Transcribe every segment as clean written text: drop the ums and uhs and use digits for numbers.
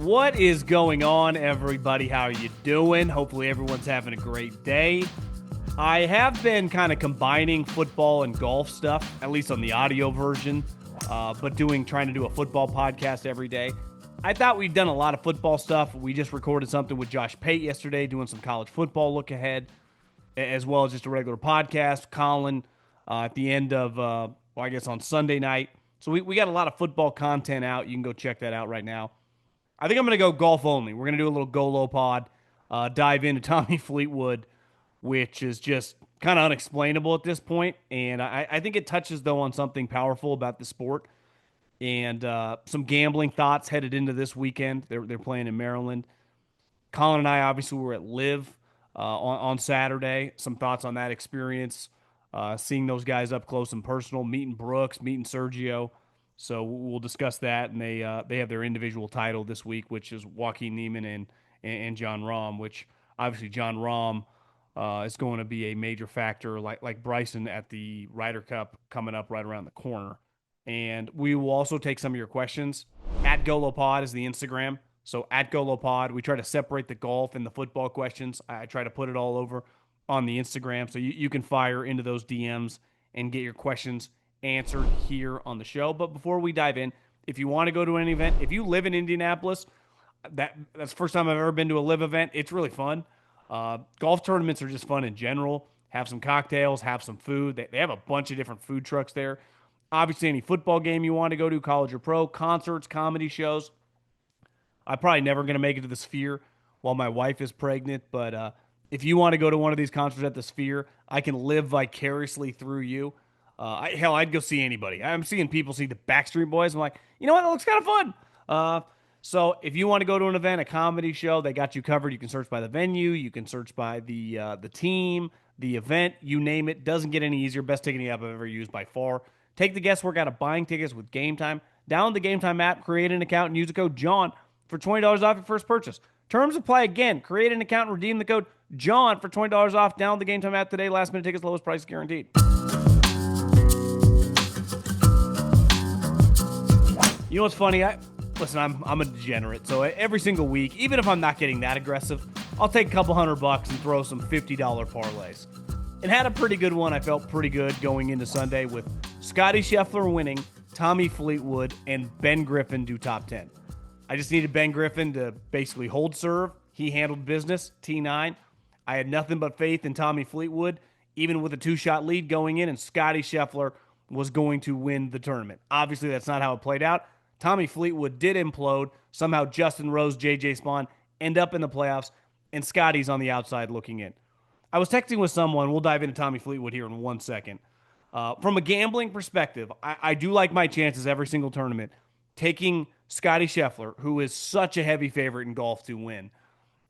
What is going on, everybody? How are you doing? Hopefully everyone's having a great day. I have been kind of combining football and golf stuff, at least on the audio version, but trying to do a football podcast every day. I thought we'd done a lot of football stuff. We just recorded something with Josh Pate yesterday, doing some college football look ahead, as well as just a regular podcast. Colin at the end of, I guess on Sunday night. So we got a lot of football content out. You can go check that out right now. I think I'm going to go golf only. We're going to do a little Golo pod, dive into Tommy Fleetwood, which is just kind of unexplainable at this point. And I think it touches, though, on something powerful about the sport. And some gambling thoughts headed into this weekend. They're playing in Maryland. Colin and I obviously were at LIV on Saturday. Some thoughts on that experience, seeing those guys up close and personal, meeting Brooks, meeting Sergio. So we'll discuss that, and they have their individual title this week, which is Joaquin Niemann and Jon Rahm, which obviously Jon Rahm is going to be a major factor, like Bryson at the Ryder Cup coming up right around the corner. And we will also take some of your questions. At GoloPod is the Instagram. So at GoloPod, we try to separate the golf and the football questions. I try to put it all over on the Instagram. So you can fire into those DMs and get your questions answered here on the show. But before we dive in, if you want to go to an event, if you live in Indianapolis, that's the first time I've ever been to a LIV event. It's really fun. Golf tournaments are just fun in general. Have some cocktails, have some food. They have a bunch of different food trucks there. Obviously, any football game you want to go to, college or pro, concerts, comedy shows. I'm probably never going to make it to the Sphere while my wife is pregnant, but if you want to go to one of these concerts at the Sphere, I can live vicariously through you. I'd go see anybody. I'm seeing people see the Backstreet Boys. I'm like, you know what? That looks kind of fun. So if you want to go to an event, a comedy show, they got you covered. You can search by the venue. You can search by the team, the event, you name it. Doesn't get any easier. Best ticketing app I've ever used by far. Take the guesswork out of buying tickets with GameTime. Download the GameTime app, create an account, and use the code JOHN for $20 off your first purchase. Terms apply again. Create an account and redeem the code JOHN for $20 off. Download the GameTime app today. Last minute tickets, lowest price guaranteed. You know what's funny? Listen, I'm a degenerate, so every single week, even if I'm not getting that aggressive, I'll take a couple $100 and throw some $50 parlays. And had a pretty good one. I felt pretty good going into Sunday with Scottie Scheffler winning, Tommy Fleetwood, and Ben Griffin do top 10. I just needed Ben Griffin to basically hold serve. He handled business, T9. I had nothing but faith in Tommy Fleetwood, even with a 2-shot lead going in, and Scottie Scheffler was going to win the tournament. Obviously, that's not how it played out. Tommy Fleetwood did implode. Somehow Justin Rose, JJ Spaun end up in the playoffs, and Scottie's on the outside looking in. I was texting with someone. We'll dive into Tommy Fleetwood here in 1 second. From a gambling perspective, I do like my chances every single tournament taking Scottie Scheffler, who is such a heavy favorite in golf to win,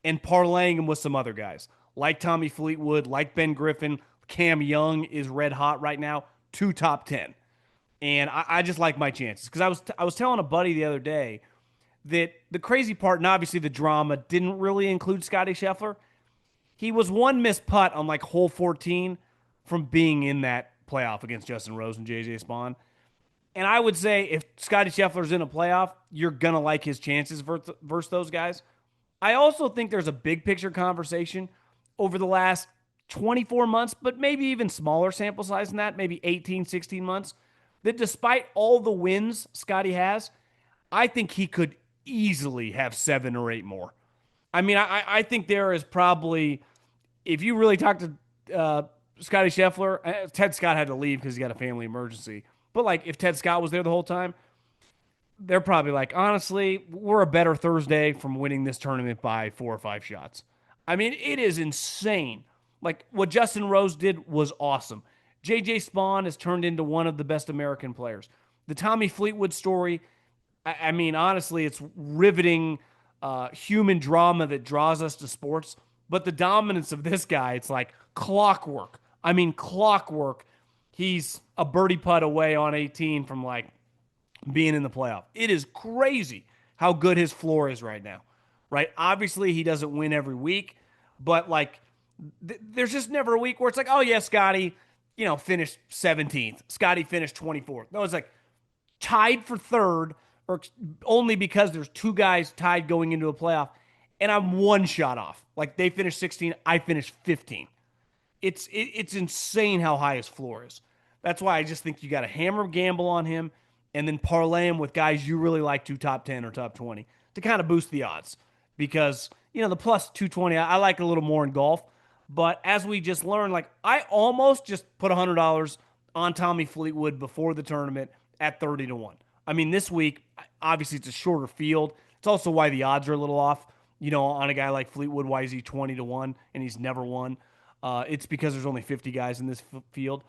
and parlaying him with some other guys like Tommy Fleetwood, like Ben Griffin. Cam Young is red hot right now, 2 top 10. And I just like my chances because I was telling a buddy the other day that the crazy part, and obviously the drama, didn't really include Scottie Scheffler. He was one missed putt on like hole 14 from being in that playoff against Justin Rose and JJ Spaun. And I would say if Scottie Scheffler's in a playoff, you're going to like his chances versus those guys. I also think there's a big picture conversation over the last 24 months, but maybe even smaller sample size than that, maybe 18, 16 months, that despite all the wins Scottie has, I think he could easily have 7 or 8 more. I mean, I think there is probably, if you really talk to Scottie Scheffler, Ted Scott had to leave because he got a family emergency. But like if Ted Scott was there the whole time, they're probably like, honestly, we're a better Thursday from winning this tournament by 4 or 5 shots. I mean, it is insane. Like what Justin Rose did was awesome. JJ Spaun has turned into one of the best American players. The Tommy Fleetwood story, I mean, honestly, it's riveting human drama that draws us to sports. But the dominance of this guy, it's like clockwork. I mean, clockwork. He's a birdie putt away on 18 from like being in the playoff. It is crazy how good his floor is right now, right? Obviously, he doesn't win every week, but like there's just never a week where it's like, oh yeah, Scottie, finished 17th. Scottie finished 24th. No, it's like tied for third or only because there's two guys tied going into a playoff, and I'm one shot off. Like they finished 16, I finished 15. It's insane how high his floor is. That's why I just think you got to hammer gamble on him and then parlay him with guys you really like to top 10 or top 20 to kind of boost the odds. Because, the plus 220, I like a little more in golf. But as we just learned, like I almost just put $100 on Tommy Fleetwood before the tournament at 30 to 1. I mean, this week, obviously it's a shorter field. It's also why the odds are a little off, on a guy like Fleetwood. Why is he 20 to 1 and he's never won? It's because there's only 50 guys in this field.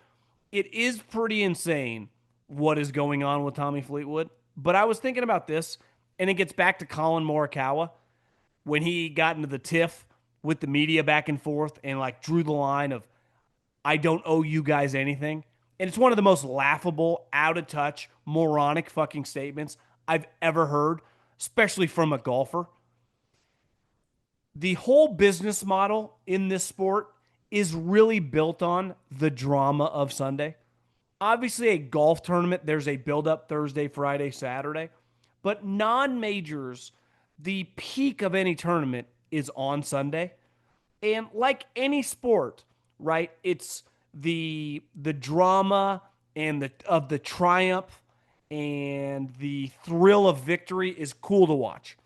It is pretty insane what is going on with Tommy Fleetwood. But I was thinking about this, and it gets back to Colin Morikawa when he got into the tiff with the media back and forth and like drew the line of, I don't owe you guys anything. And it's one of the most laughable, out of touch, moronic fucking statements I've ever heard, especially from a golfer. The whole business model in this sport is really built on the drama of Sunday. Obviously, a golf tournament, there's a build-up Thursday, Friday, Saturday. But non-majors, the peak of any tournament is on Sunday. And like any sport, right, it's the drama and of the triumph and the thrill of victory is cool to watch.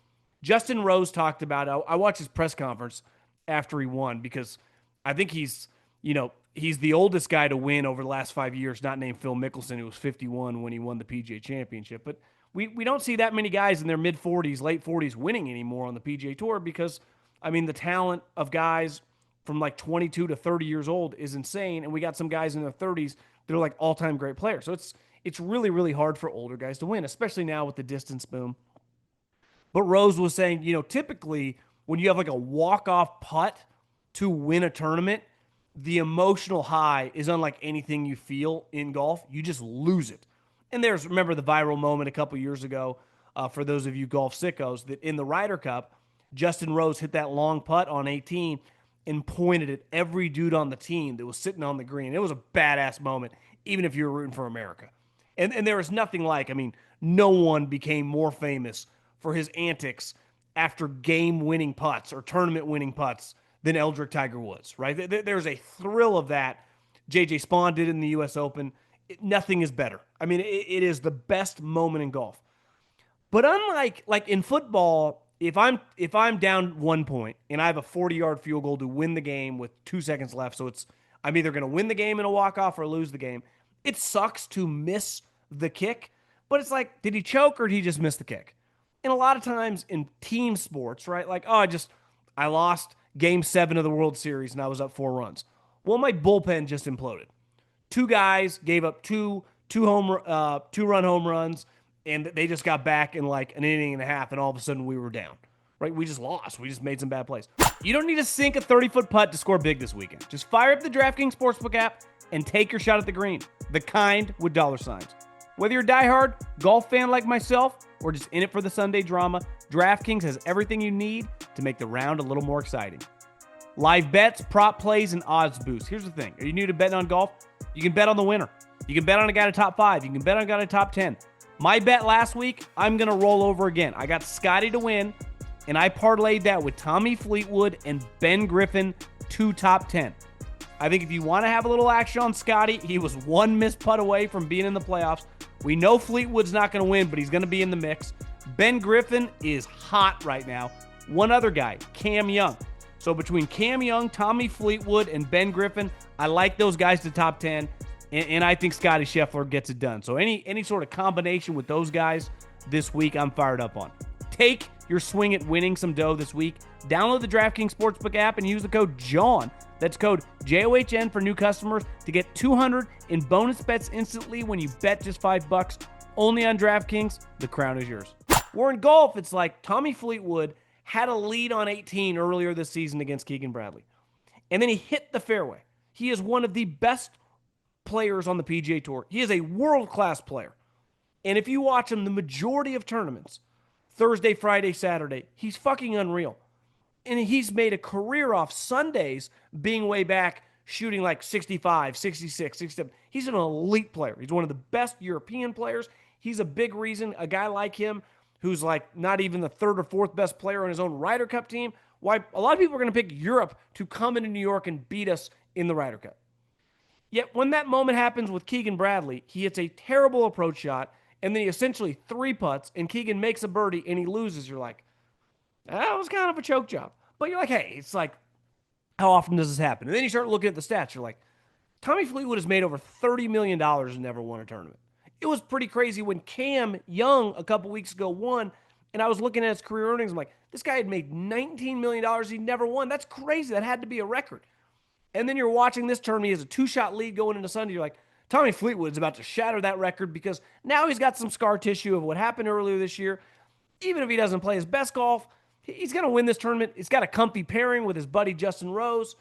Justin Rose talked about it. I watched his press conference after he won because I think he's the oldest guy to win over the last 5 years, not named Phil Mickelson, who was 51 when he won the PGA Championship. But we don't see that many guys in their mid-40s, late 40s winning anymore on the PGA Tour because, I mean, the talent of guys from like 22 to 30 years old is insane, and we got some guys in their 30s that are like all-time great players. So it's really, really hard for older guys to win, especially now with the distance boom. But Rose was saying, typically when you have like a walk-off putt to win a tournament, the emotional high is unlike anything you feel in golf. You just lose it. And remember the viral moment a couple years ago, for those of you golf sickos, that in the Ryder Cup, Justin Rose hit that long putt on 18 and pointed at every dude on the team that was sitting on the green. It was a badass moment, even if you were rooting for America. And there was nothing like, no one became more famous for his antics after game-winning putts or tournament-winning putts than Eldrick Tiger Woods, right? There's a thrill of that. J.J. Spaun did it in the U.S. Open. Nothing is better. It is the best moment in golf. But unlike like in football, if I'm down 1 point and I have a 40-yard field goal to win the game with 2 seconds left, so I'm either going to win the game in a walk-off or lose the game. It sucks to miss the kick, but it's like, did he choke or did he just miss the kick? And a lot of times in team sports, right? Like, I lost Game 7 of the World Series and I was up 4 runs. Well, my bullpen just imploded. 2 guys gave up two run home runs, and they just got back in like an inning and a half, and all of a sudden we were down. Right? We just lost. We just made some bad plays. You don't need to sink a 30-foot putt to score big this weekend. Just fire up the DraftKings Sportsbook app and take your shot at the green. The kind with dollar signs. Whether you're a diehard golf fan like myself or just in it for the Sunday drama, DraftKings has everything you need to make the round a little more exciting. Live bets, prop plays, and odds boost. Here's the thing. Are you new to betting on golf? You can bet on the winner. You can bet on a guy to top 5. You can bet on a guy to top 10. My bet last week, I'm going to roll over again. I got Scottie to win, and I parlayed that with Tommy Fleetwood and Ben Griffin, 2 top 10. I think if you want to have a little action on Scottie, he was 1 missed putt away from being in the playoffs. We know Fleetwood's not going to win, but he's going to be in the mix. Ben Griffin is hot right now. One other guy, Cam Young. So between Cam Young, Tommy Fleetwood, and Ben Griffin, I like those guys to top 10, and I think Scottie Scheffler gets it done. So any sort of combination with those guys this week, I'm fired up on. Take your swing at winning some dough this week. Download the DraftKings Sportsbook app and use the code JOHN. That's code JOHN for new customers to get $200 in bonus bets instantly when you bet just $5. Only on DraftKings. The crown is yours. We're in golf. It's like Tommy Fleetwood had a lead on 18 earlier this season against Keegan Bradley. And then he hit the fairway. He is one of the best players on the PGA Tour. He is a world-class player. And if you watch him, the majority of tournaments, Thursday, Friday, Saturday, he's fucking unreal. And he's made a career off Sundays being way back shooting like 65, 66, 67. He's an elite player. He's one of the best European players. He's a big reason a guy like him, who's like not even the third or fourth best player on his own Ryder Cup team, why a lot of people are going to pick Europe to come into New York and beat us in the Ryder Cup. Yet when that moment happens with Keegan Bradley, he hits a terrible approach shot, and then he essentially three putts, and Keegan makes a birdie, and he loses. You're like, that was kind of a choke job. But you're like, hey, it's like, how often does this happen? And then you start looking at the stats. You're like, Tommy Fleetwood has made over $30 million and never won a tournament. It was pretty crazy when Cam Young a couple weeks ago won, and I was looking at his career earnings. I'm like, this guy had made $19 million. He never won. That's crazy. That had to be a record. And then you're watching this tournament. He has a two-shot lead going into Sunday. You're like, Tommy Fleetwood's about to shatter that record because now he's got some scar tissue of what happened earlier this year. Even if he doesn't play his best golf, he's going to win this tournament. He's got a comfy pairing with his buddy Justin Rose.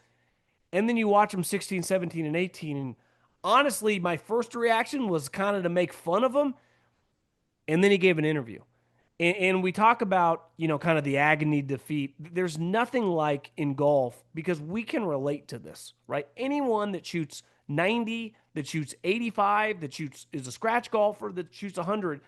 And then you watch him 16, 17, and 18. And honestly, my first reaction was kind of to make fun of him. And then he gave an interview. And we talk about, kind of the agony defeat. There's nothing like in golf because we can relate to this, right? Anyone that shoots 90, that shoots 85, is a scratch golfer, that shoots 100,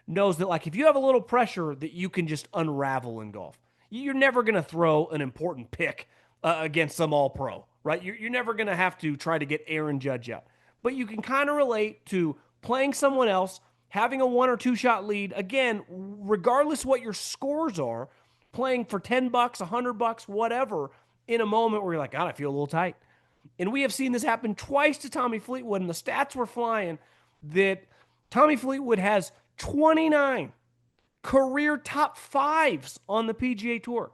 knows that like if you have a little pressure that you can just unravel in golf. You're never going to throw an important pick against some all-pro, right? You're never going to have to try to get Aaron Judge out. But you can kind of relate to playing someone else, having a one or two shot lead, again, regardless what your scores are, playing for $10, $100, whatever, in a moment where you're like, God, I feel a little tight. And we have seen this happen twice to Tommy Fleetwood, and the stats were flying that Tommy Fleetwood has 29 career top fives on the PGA Tour.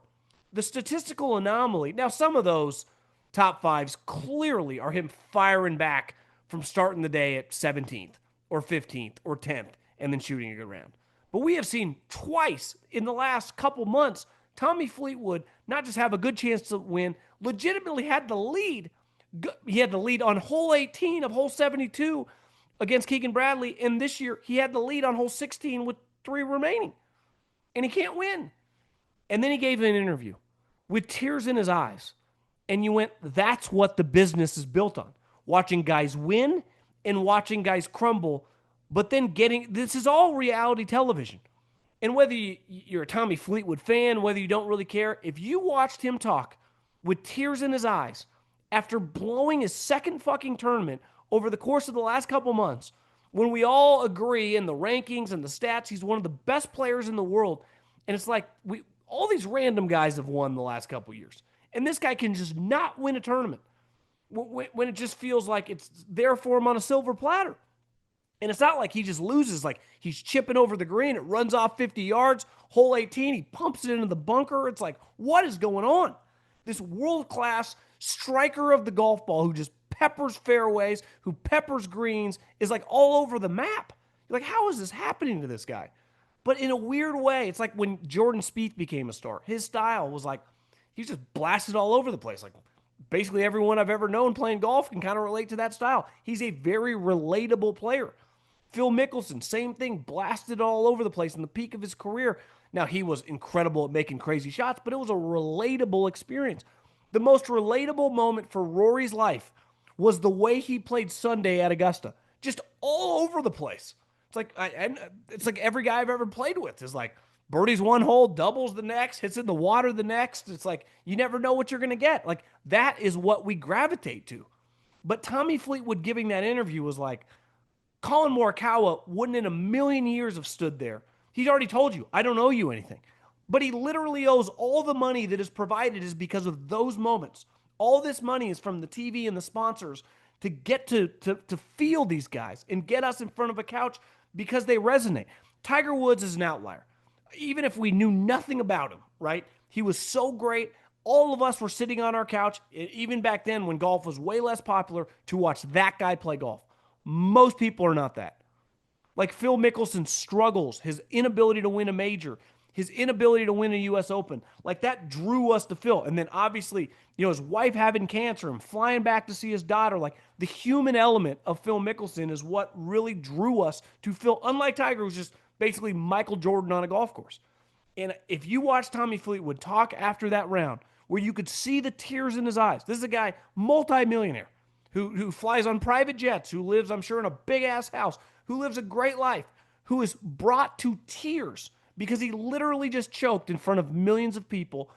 The statistical anomaly, now some of those top fives clearly are him firing back from starting the day at 17th. Or 15th or 10th, and then shooting a good round. But we have seen twice in the last couple months, Tommy Fleetwood not just have a good chance to win, legitimately had the lead. He had the lead on hole 18 of hole 72 against Keegan Bradley, and this year he had the lead on hole 16 with 3 remaining. And he can't win. And then he gave an interview with tears in his eyes. And you went, that's what the business is built on. Watching guys win and watching guys crumble, but then this is all reality television. And whether you're a Tommy Fleetwood fan, whether you don't really care, if you watched him talk with tears in his eyes after blowing his second fucking tournament over the course of the last couple months, when we all agree in the rankings and the stats, he's one of the best players in the world. And it's like all these random guys have won the last couple years. And this guy can just not win a tournament when it just feels like it's there for him on a silver platter. And it's not like he just loses, like he's chipping over the green, it runs off 50 yards, hole 18, he pumps it into the bunker. It's like, what is going on? This world-class striker of the golf ball who just peppers fairways, who peppers greens, is like all over the map. You're like, how is this happening to this guy? But in a weird way, it's like when Jordan Spieth became a star. His style was like, he's just blasted all over the place. Like, basically everyone I've ever known playing golf can kind of relate to that style. He's a very relatable player. Phil Mickelson, same thing, blasted all over the place in the peak of his career. Now, he was incredible at making crazy shots, but it was a relatable experience. The most relatable moment for Rory's life was the way he played Sunday at Augusta. Just all over the place. It's like every guy I've ever played with is like, birdies one hole, doubles the next, hits in the water the next. It's like you never know what you're going to get. Like that is what we gravitate to. But Tommy Fleetwood giving that interview was like, Colin Morikawa wouldn't in a million years have stood there. He's already told you, I don't owe you anything. But he literally owes all the money that is provided is because of those moments. All this money is from the TV and the sponsors to get to feel these guys and get us in front of a couch because they resonate. Tiger Woods is an outlier. Even if we knew nothing about him, right? He was so great. All of us were sitting on our couch, even back then when golf was way less popular, to watch that guy play golf. Most people are not that. Like Phil Mickelson struggles, his inability to win a major, his inability to win a U.S. Open. Like that drew us to Phil. And then obviously, his wife having cancer and flying back to see his daughter. Like the human element of Phil Mickelson is what really drew us to Phil. Unlike Tiger, who's just basically Michael Jordan on a golf course. And if you watch Tommy Fleetwood talk after that round, where you could see the tears in his eyes, this is a guy, multi-millionaire, who flies on private jets, who lives, I'm sure, in a big ass house, who lives a great life, who is brought to tears because he literally just choked in front of millions of people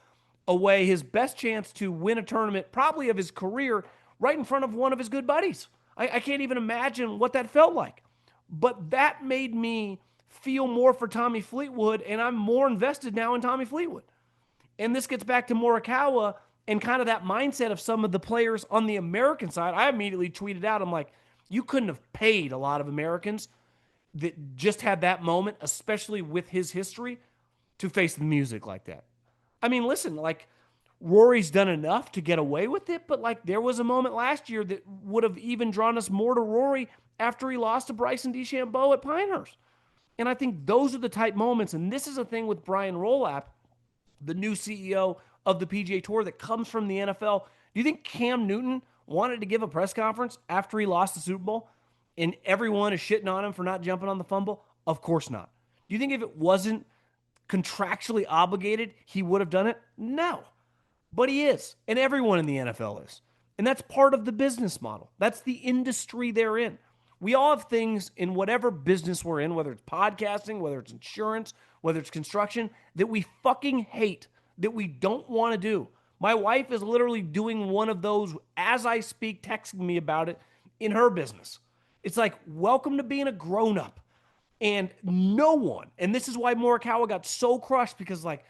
away his best chance to win a tournament, probably of his career, right in front of one of his good buddies. I can't even imagine what that felt like. But that made me feel more for Tommy Fleetwood, and I'm more invested now in Tommy Fleetwood. And this gets back to Morikawa and kind of that mindset of some of the players on the American side. I immediately tweeted out, I'm like, you couldn't have paid a lot of Americans that just had that moment, especially with his history, to face the music like that. I mean, listen, like Rory's done enough to get away with it, but like there was a moment last year that would have even drawn us more to Rory after he lost to Bryson DeChambeau at Pinehurst. And I think those are the type moments, and this is a thing with Brian Rolap, the new CEO of the PGA Tour that comes from the NFL. Do you think Cam Newton wanted to give a press conference after he lost the Super Bowl and everyone is shitting on him for not jumping on the fumble? Of course not. Do you think if it wasn't contractually obligated, he would have done it? No. But he is, and everyone in the NFL is. And that's part of the business model. That's the industry they're in. We all have things in whatever business we're in, whether it's podcasting, whether it's insurance, whether it's construction, that we fucking hate, that we don't want to do. My wife is literally doing one of those as I speak, texting me about it in her business. It's like, welcome to being a grown up. And no one, and this is why Morikawa got so crushed because, like,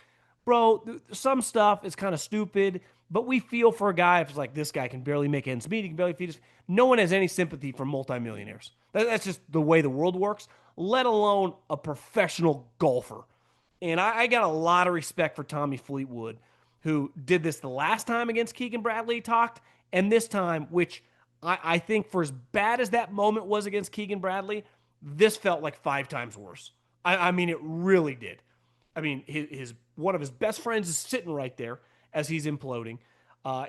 bro, some stuff is kind of stupid, but we feel for a guy if it's like this guy can barely make ends meet, he can barely feed us. No one has any sympathy for multimillionaires. That's just the way the world works, let alone a professional golfer. And I got a lot of respect for Tommy Fleetwood, who did this the last time against Keegan Bradley talked, and this time, which I think for as bad as that moment was against Keegan Bradley, this felt like 5 times worse. I mean, it really did. I mean, his one of his best friends is sitting right there as he's imploding.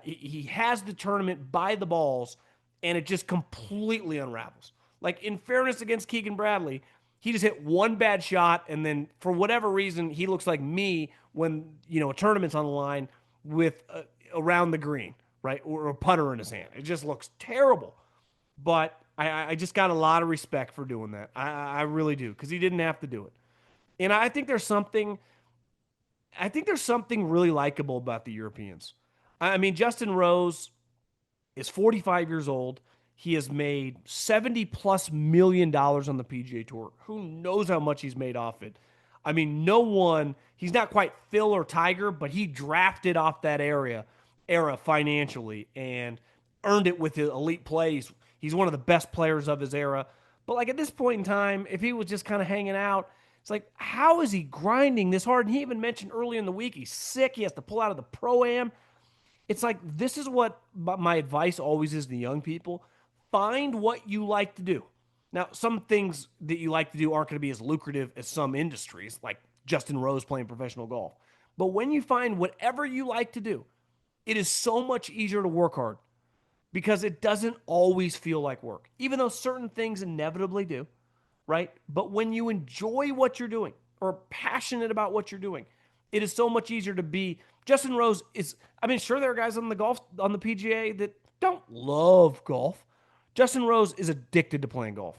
He has the tournament by the balls, and it just completely unravels. Like, in fairness against Keegan Bradley, he just hit one bad shot, and then for whatever reason, he looks like me when, you know, a tournament's on the line with around the green, right, or a putter in his hand. It just looks terrible. But I just got a lot of respect for doing that. I really do, because he didn't have to do it. And I think there's something really likable about the Europeans. I mean, Justin Rose is 45 years old. He has made $70+ million on the PGA Tour. Who knows how much he's made off it? I mean, no one, he's not quite Phil or Tiger, but he drafted off that era financially and earned it with his elite plays. He's one of the best players of his era. But like at this point in time, if he was just kind of hanging out, it's like, how is he grinding this hard? And he even mentioned earlier in the week, he's sick. He has to pull out of the Pro-Am. It's like, this is what my advice always is to young people. Find what you like to do. Now, some things that you like to do aren't going to be as lucrative as some industries, like Justin Rose playing professional golf. But when you find whatever you like to do, it is so much easier to work hard because it doesn't always feel like work, even though certain things inevitably do, right? But when you enjoy what you're doing or are passionate about what you're doing, it is so much easier to be. Justin Rose is, I mean, sure, there are guys on the PGA that don't love golf. Justin Rose is addicted to playing golf.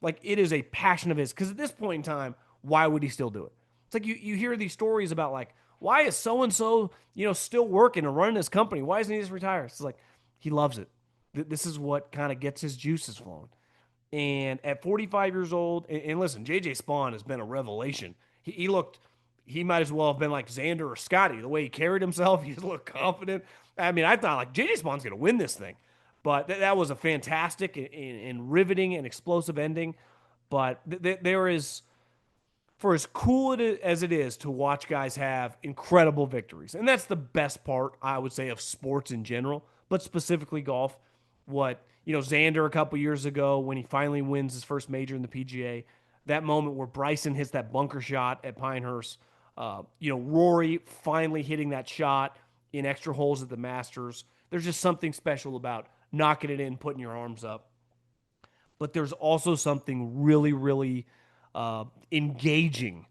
Like, it is a passion of his. Because at this point in time, why would he still do it? It's like you hear these stories about, like, why is so-and-so, still working and running his company? Why isn't he just retired? It's like, he loves it. This is what kind of gets his juices flowing. And at 45 years old, and listen, J.J. Spaun has been a revelation. He might as well have been like Xander or Scottie. The way he carried himself, he just looked confident. I mean, I thought, like, J.J. Spawn's going to win this thing. But that was a fantastic and riveting and explosive ending. But there is, for as cool as it is to watch guys have incredible victories, and that's the best part, I would say, of sports in general, but specifically golf. What, Xander a couple years ago when he finally wins his first major in the PGA, that moment where Bryson hits that bunker shot at Pinehurst, Rory finally hitting that shot in extra holes at the Masters. There's just something special about knocking it in, putting your arms up. But there's also something really, really engaging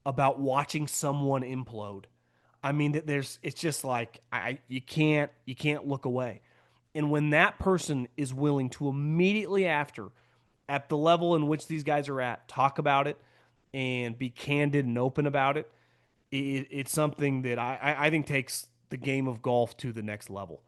about watching someone implode. I mean, it's just like you can't look away. And when that person is willing to immediately after, at the level in which these guys are at, talk about it and be candid and open about it, it's something that I think takes the game of golf to the next level.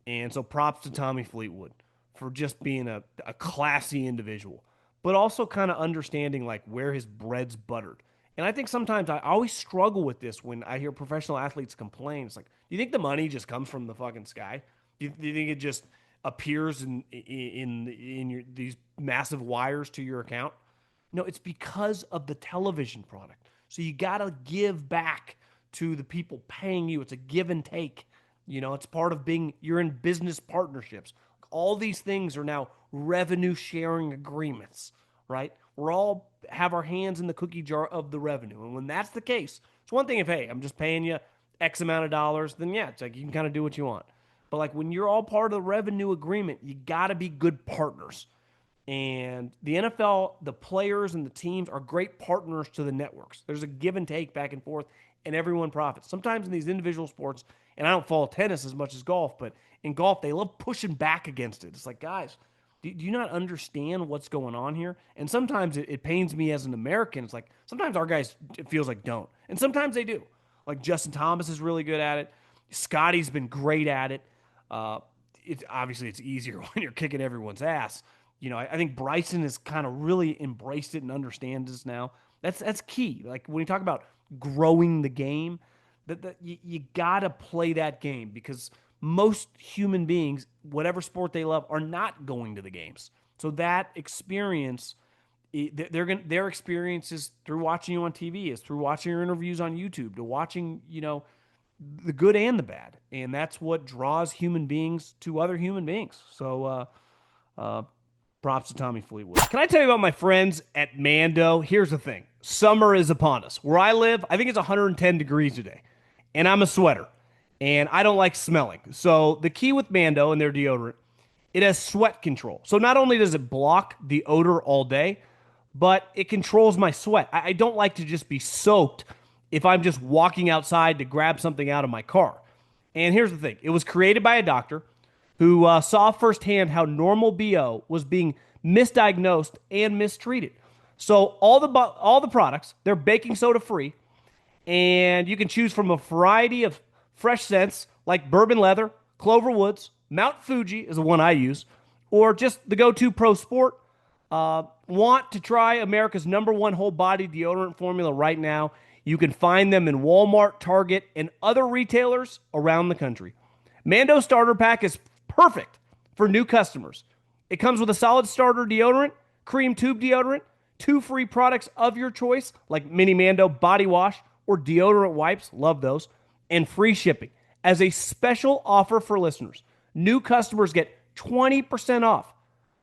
And so props to Tommy Fleetwood for just being a classy individual, but also kind of understanding like where his bread's buttered. And I think sometimes I always struggle with this when I hear professional athletes complain. It's like, do you think the money just comes from the fucking sky? Do you think it just appears in these massive wires to your account? No, it's because of the television product. So you got to give back to the people paying you. It's a give and take. It's part of you're in business partnerships. All these things are now revenue sharing agreements, right? We're all have our hands in the cookie jar of the revenue. And when that's the case, it's one thing if, hey, I'm just paying you X amount of dollars, then yeah, it's like you can kind of do what you want. But like when you're all part of the revenue agreement, you got to be good partners. And the NFL, the players and the teams are great partners to the networks. There's a give and take back and forth, and everyone profits. Sometimes in these individual sports, and I don't follow tennis as much as golf, but in golf, they love pushing back against it. It's like, guys, do you not understand what's going on here? And sometimes it pains me as an American. It's like sometimes our guys, it feels like don't. And sometimes they do. Like Justin Thomas is really good at it. Scottie's been great at it. Obviously it's easier when you're kicking everyone's ass. I think Bryson has kind of really embraced it and understands this now. That's key. Like when you talk about growing the game, that you gotta play that game because most human beings, whatever sport they love, are not going to the games. So that experience, their experience is through watching you on TV, is through watching your interviews on YouTube, to watching the good and the bad, and that's what draws human beings to other human beings. So props to Tommy Fleetwood. Can I tell you about my friends at Mando? Here's the thing. Summer is upon us. Where I live, I think it's 110 degrees today. And I'm a sweater. And I don't like smelling. So the key with Mando and their deodorant, it has sweat control. So not only does it block the odor all day, but it controls my sweat. I don't like to just be soaked if I'm just walking outside to grab something out of my car. And here's the thing. It was created by a doctor who saw firsthand how normal BO was being misdiagnosed and mistreated. So all the products, they're baking soda free, and you can choose from a variety of fresh scents like bourbon leather, Clover Woods, Mount Fuji is the one I use, or just the go-to pro sport. Want to try America's #1 whole body deodorant formula right now? You can find them in Walmart, Target, and other retailers around the country. Mando Starter Pack is perfect for new customers. It comes with a solid starter deodorant, cream tube deodorant, 2 free products of your choice, like Mini Mando body wash or deodorant wipes, love those, and free shipping. As a special offer for listeners, new customers get 20% off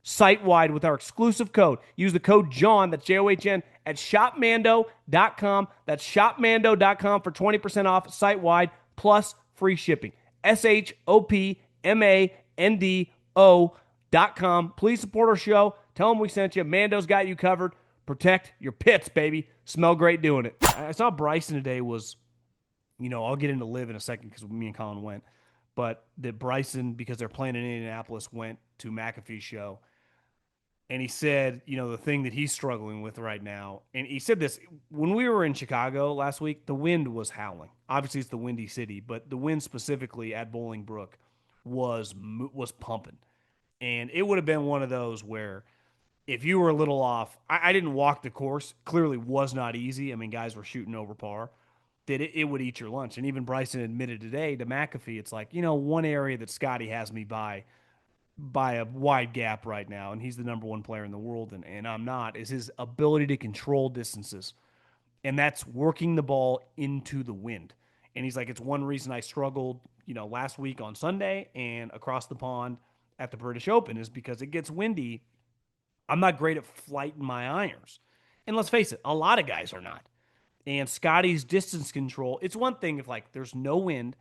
site-wide with our exclusive code. Use the code JOHN, that's JOHN, at shopmando.com. That's shopmando.com for 20% off site-wide plus free shipping. shopmando.com. Please support our show. Tell them we sent you. Mando's got you covered. Protect your pits, baby. Smell great doing it. I saw Bryson today was, I'll get into LIV in a second because me and Colin went, but that Bryson, because they're playing in Indianapolis, went to McAfee's show. And he said, the thing that he's struggling with right now, and he said this, when we were in Chicago last week, the wind was howling. Obviously, it's the windy city, but the wind specifically at Bolingbrook was pumping. And it would have been one of those where if you were a little off, I didn't walk the course, clearly was not easy. I mean, guys were shooting over par, that it would eat your lunch. And even Bryson admitted today to McAfee, it's like, one area that Scottie has me by a wide gap right now, and he's the #1 player in the world, and I'm not, is his ability to control distances. And that's working the ball into the wind. And he's like, it's one reason I struggled, last week on Sunday and across the pond at the British Open is because it gets windy. I'm not great at flighting my irons. And let's face it, a lot of guys are not. And Scottie's distance control, it's one thing if there's no wind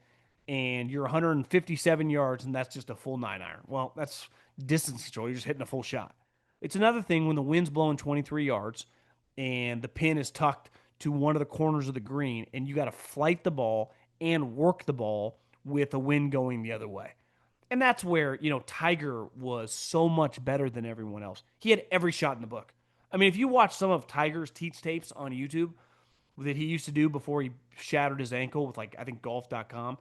and you're 157 yards and that's just a full 9-iron. Well, that's distance control. You're just hitting a full shot. It's another thing when the wind's blowing 23 yards and the pin is tucked to one of the corners of the green and you got to flight the ball and work the ball with the wind going the other way. And that's where, Tiger was so much better than everyone else. He had every shot in the book. I mean, if you watch some of Tiger's teach tapes on YouTube that he used to do before he shattered his ankle with, like, I think golf.com,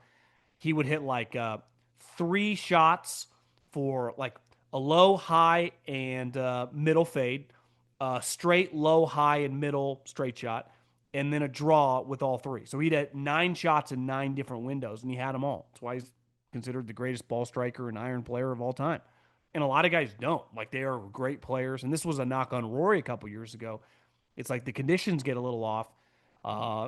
he would hit like three shots for like a low, high, and middle fade, straight, low, high, and middle straight shot, and then a draw with all three. So he'd had 9 shots in 9 different windows, and he had them all. That's why he's considered the greatest ball striker and iron player of all time. And a lot of guys don't. Like, they are great players. And this was a knock on Rory a couple years ago. It's like the conditions get a little off,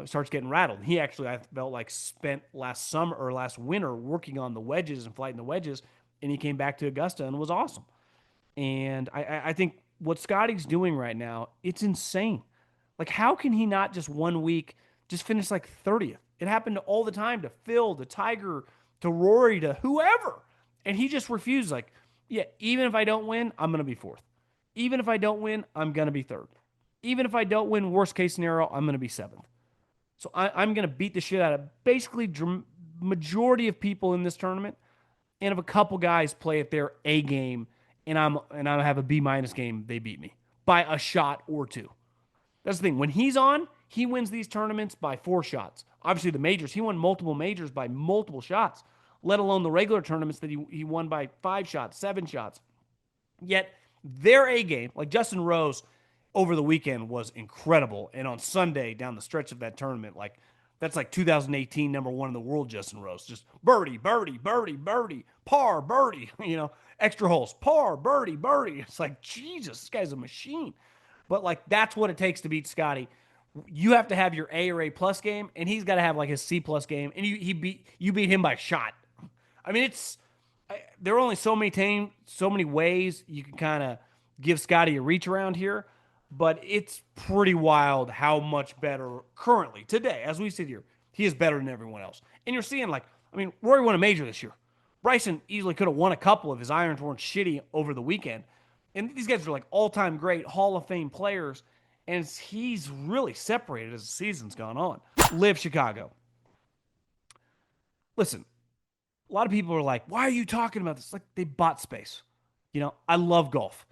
starts getting rattled. He actually, I felt like, spent last summer or last winter working on the wedges and flighting the wedges, and he came back to Augusta and was awesome. And I think what Scottie's doing right now, it's insane. Like, how can he not just one week just finish like 30th? It happened all the time to Phil, to Tiger, to Rory, to whoever. And he just refused, like, yeah, even if I don't win, I'm going to be fourth. Even if I don't win, I'm going to be third. Even if I don't win, worst case scenario, I'm going to be seventh. So I'm going to beat the shit out of basically majority of people in this tournament. And if a couple guys play at their A game and I have a B minus game, they beat me by a shot or two. That's the thing. When he's on, he wins these tournaments by 4 shots. Obviously, the majors, he won multiple majors by multiple shots, let alone the regular tournaments that he won by 5 shots, 7 shots. Yet their A game, like Justin Rose over the weekend, was incredible. And on Sunday, down the stretch of that tournament, like, that's like 2018 number 1 in the world, Justin Rose. Just birdie, birdie, birdie, birdie, par, birdie, extra holes, par, birdie, birdie. It's like, Jesus, this guy's a machine. But, like, that's what it takes to beat Scottie. You have to have your A or A plus game, and he's got to have like his C plus game, and you beat him by shot. I mean, there are only so many ways you can kind of give Scottie a reach around here, but it's pretty wild how much better currently today, as we sit here, he is better than everyone else. And you're seeing, like, I mean, Rory won a major this year. Bryson easily could have won a couple if his irons weren't shitty over the weekend. And these guys are like all-time great Hall of Fame players, and he's really separated as the season's gone on. LIV Chicago. Listen, a lot of people are like, why are you talking about this? Like, they bought space. I love golf.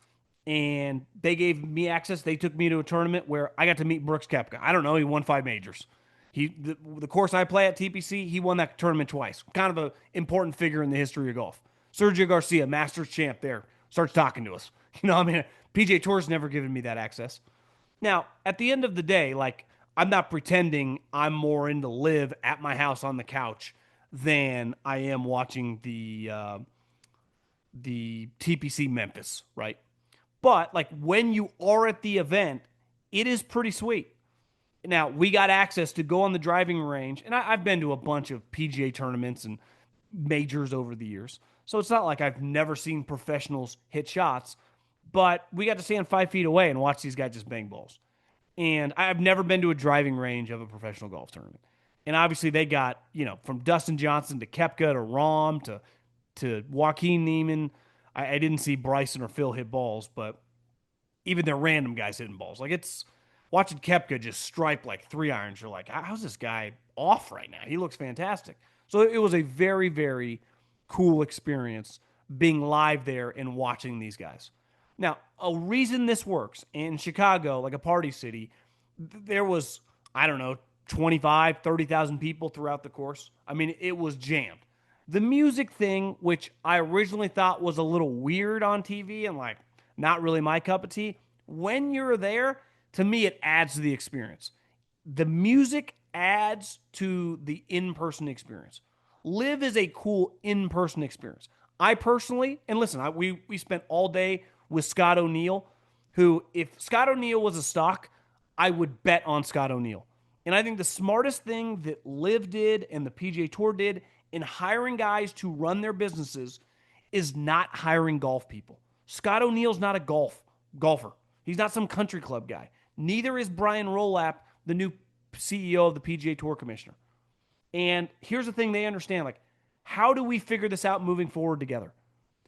And they gave me access. They took me to a tournament where I got to meet Brooks Koepka. I don't know. He won 5 majors. The course I play at TPC, he won that tournament twice. Kind of an important figure in the history of golf. Sergio Garcia, Masters champ there, starts talking to us. PGA Tour's never given me that access. Now, at the end of the day, like, I'm not pretending I'm more into LIV at my house on the couch than I am watching the TPC Memphis, right? But, like, when you are at the event, it is pretty sweet. Now, we got access to go on the driving range, and I've been to a bunch of PGA tournaments and majors over the years, so it's not like I've never seen professionals hit shots, but we got to stand 5 feet away and watch these guys just bang balls. And I've never been to a driving range of a professional golf tournament. And obviously they got, from Dustin Johnson to Koepka to Rahm to Joaquin Niemann. I didn't see Bryson or Phil hit balls, but even their random guys hitting balls. Like, it's watching Koepka just stripe like 3 irons. You're like, how's this guy off right now? He looks fantastic. So it was a very, very cool experience being live there and watching these guys. Now, a reason this works, in Chicago, like a party city, there was, I don't know, 25, 30,000 people throughout the course. I mean, it was jammed. The music thing, which I originally thought was a little weird on TV and, like, not really my cup of tea, when you're there, to me, it adds to the experience. The music adds to the in-person experience. LIV is a cool in-person experience. I personally, and listen, we spent all day with Scott O'Neil, who, if Scott O'Neil was a stock, I would bet on Scott O'Neil. And I think the smartest thing that LIV did and the PGA Tour did in hiring guys to run their businesses is not hiring golf people. Scott O'Neil's not a golfer. He's not some country club guy. Neither is Brian Rolapp, the new CEO of the PGA Tour commissioner. And here's the thing they understand, like, how do we figure this out moving forward together?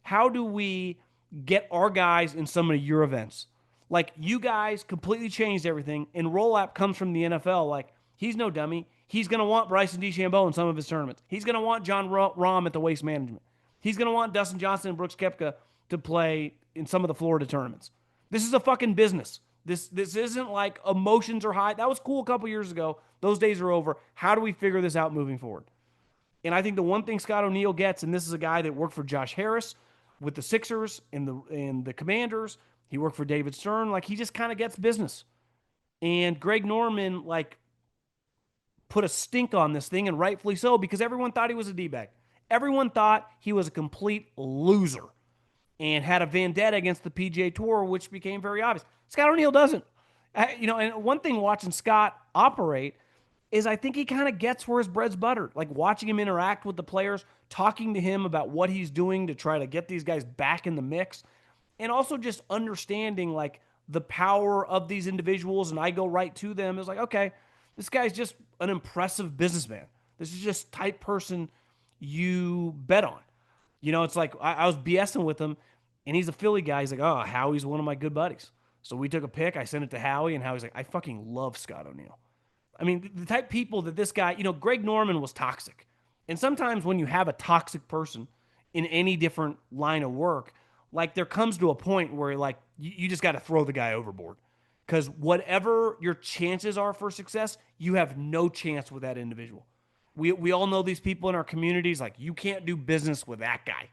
How do we get our guys in some of your events? Like, you guys completely changed everything, and Rolapp comes from the NFL. Like, he's no dummy. He's going to want Bryson DeChambeau in some of his tournaments. He's going to want Jon Rahm at the Waste Management. He's going to want Dustin Johnson and Brooks Koepka to play in some of the Florida tournaments. This is a fucking business. This isn't like emotions are high. That was cool a couple years ago. Those days are over. How do we figure this out moving forward? And I think the one thing Scott O'Neill gets, and this is a guy that worked for Josh Harris with the Sixers and the Commanders. He worked for David Stern. Like he just kind of gets business. And Greg Norman like put a stink on this thing, and rightfully so, because everyone thought he was a D-bag. Everyone thought he was a complete loser and had a vendetta against the PGA Tour, which became very obvious. Scott O'Neill doesn't. And one thing watching Scott operate is I think he kind of gets where his bread's buttered. Like watching him interact with the players, talking to him about what he's doing to try to get these guys back in the mix, and also just understanding like the power of these individuals. And I go right to them. It's like, okay, this guy's just an impressive businessman. This is just type person you bet on. It's like I was BSing with him, and he's a Philly guy. He's like, oh, Howie's one of my good buddies. So we took a pic. I sent it to Howie, and Howie's like, I fucking love Scott O'Neill. I mean, the type of people that this guy, Greg Norman was toxic. And sometimes when you have a toxic person in any different line of work, like there comes to a point where like you just got to throw the guy overboard. Because whatever your chances are for success, you have no chance with that individual. We all know these people in our communities. Like, you can't do business with that guy.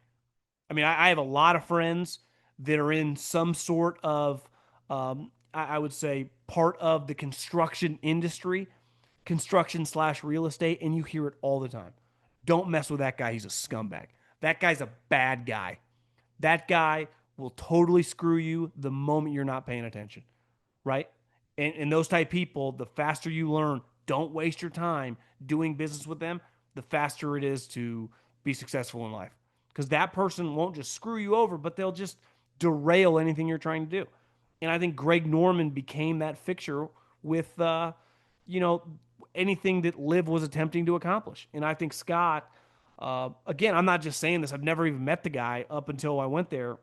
I mean, I have a lot of friends that are in some sort of, I would say, part of the construction industry, construction slash real estate, and you hear it all the time. Don't mess with that guy. He's a scumbag. That guy's a bad guy. That guy will totally screw you the moment you're not paying attention, right? And those type of people, the faster you learn, don't waste your time doing business with them, the faster it is to be successful in life. Because that person won't just screw you over, but they'll just derail anything you're trying to do. And I think Greg Norman became that fixture with, anything that LIV was attempting to accomplish. And I think Scott, again, I'm not just saying this. I've never even met the guy up until I went there,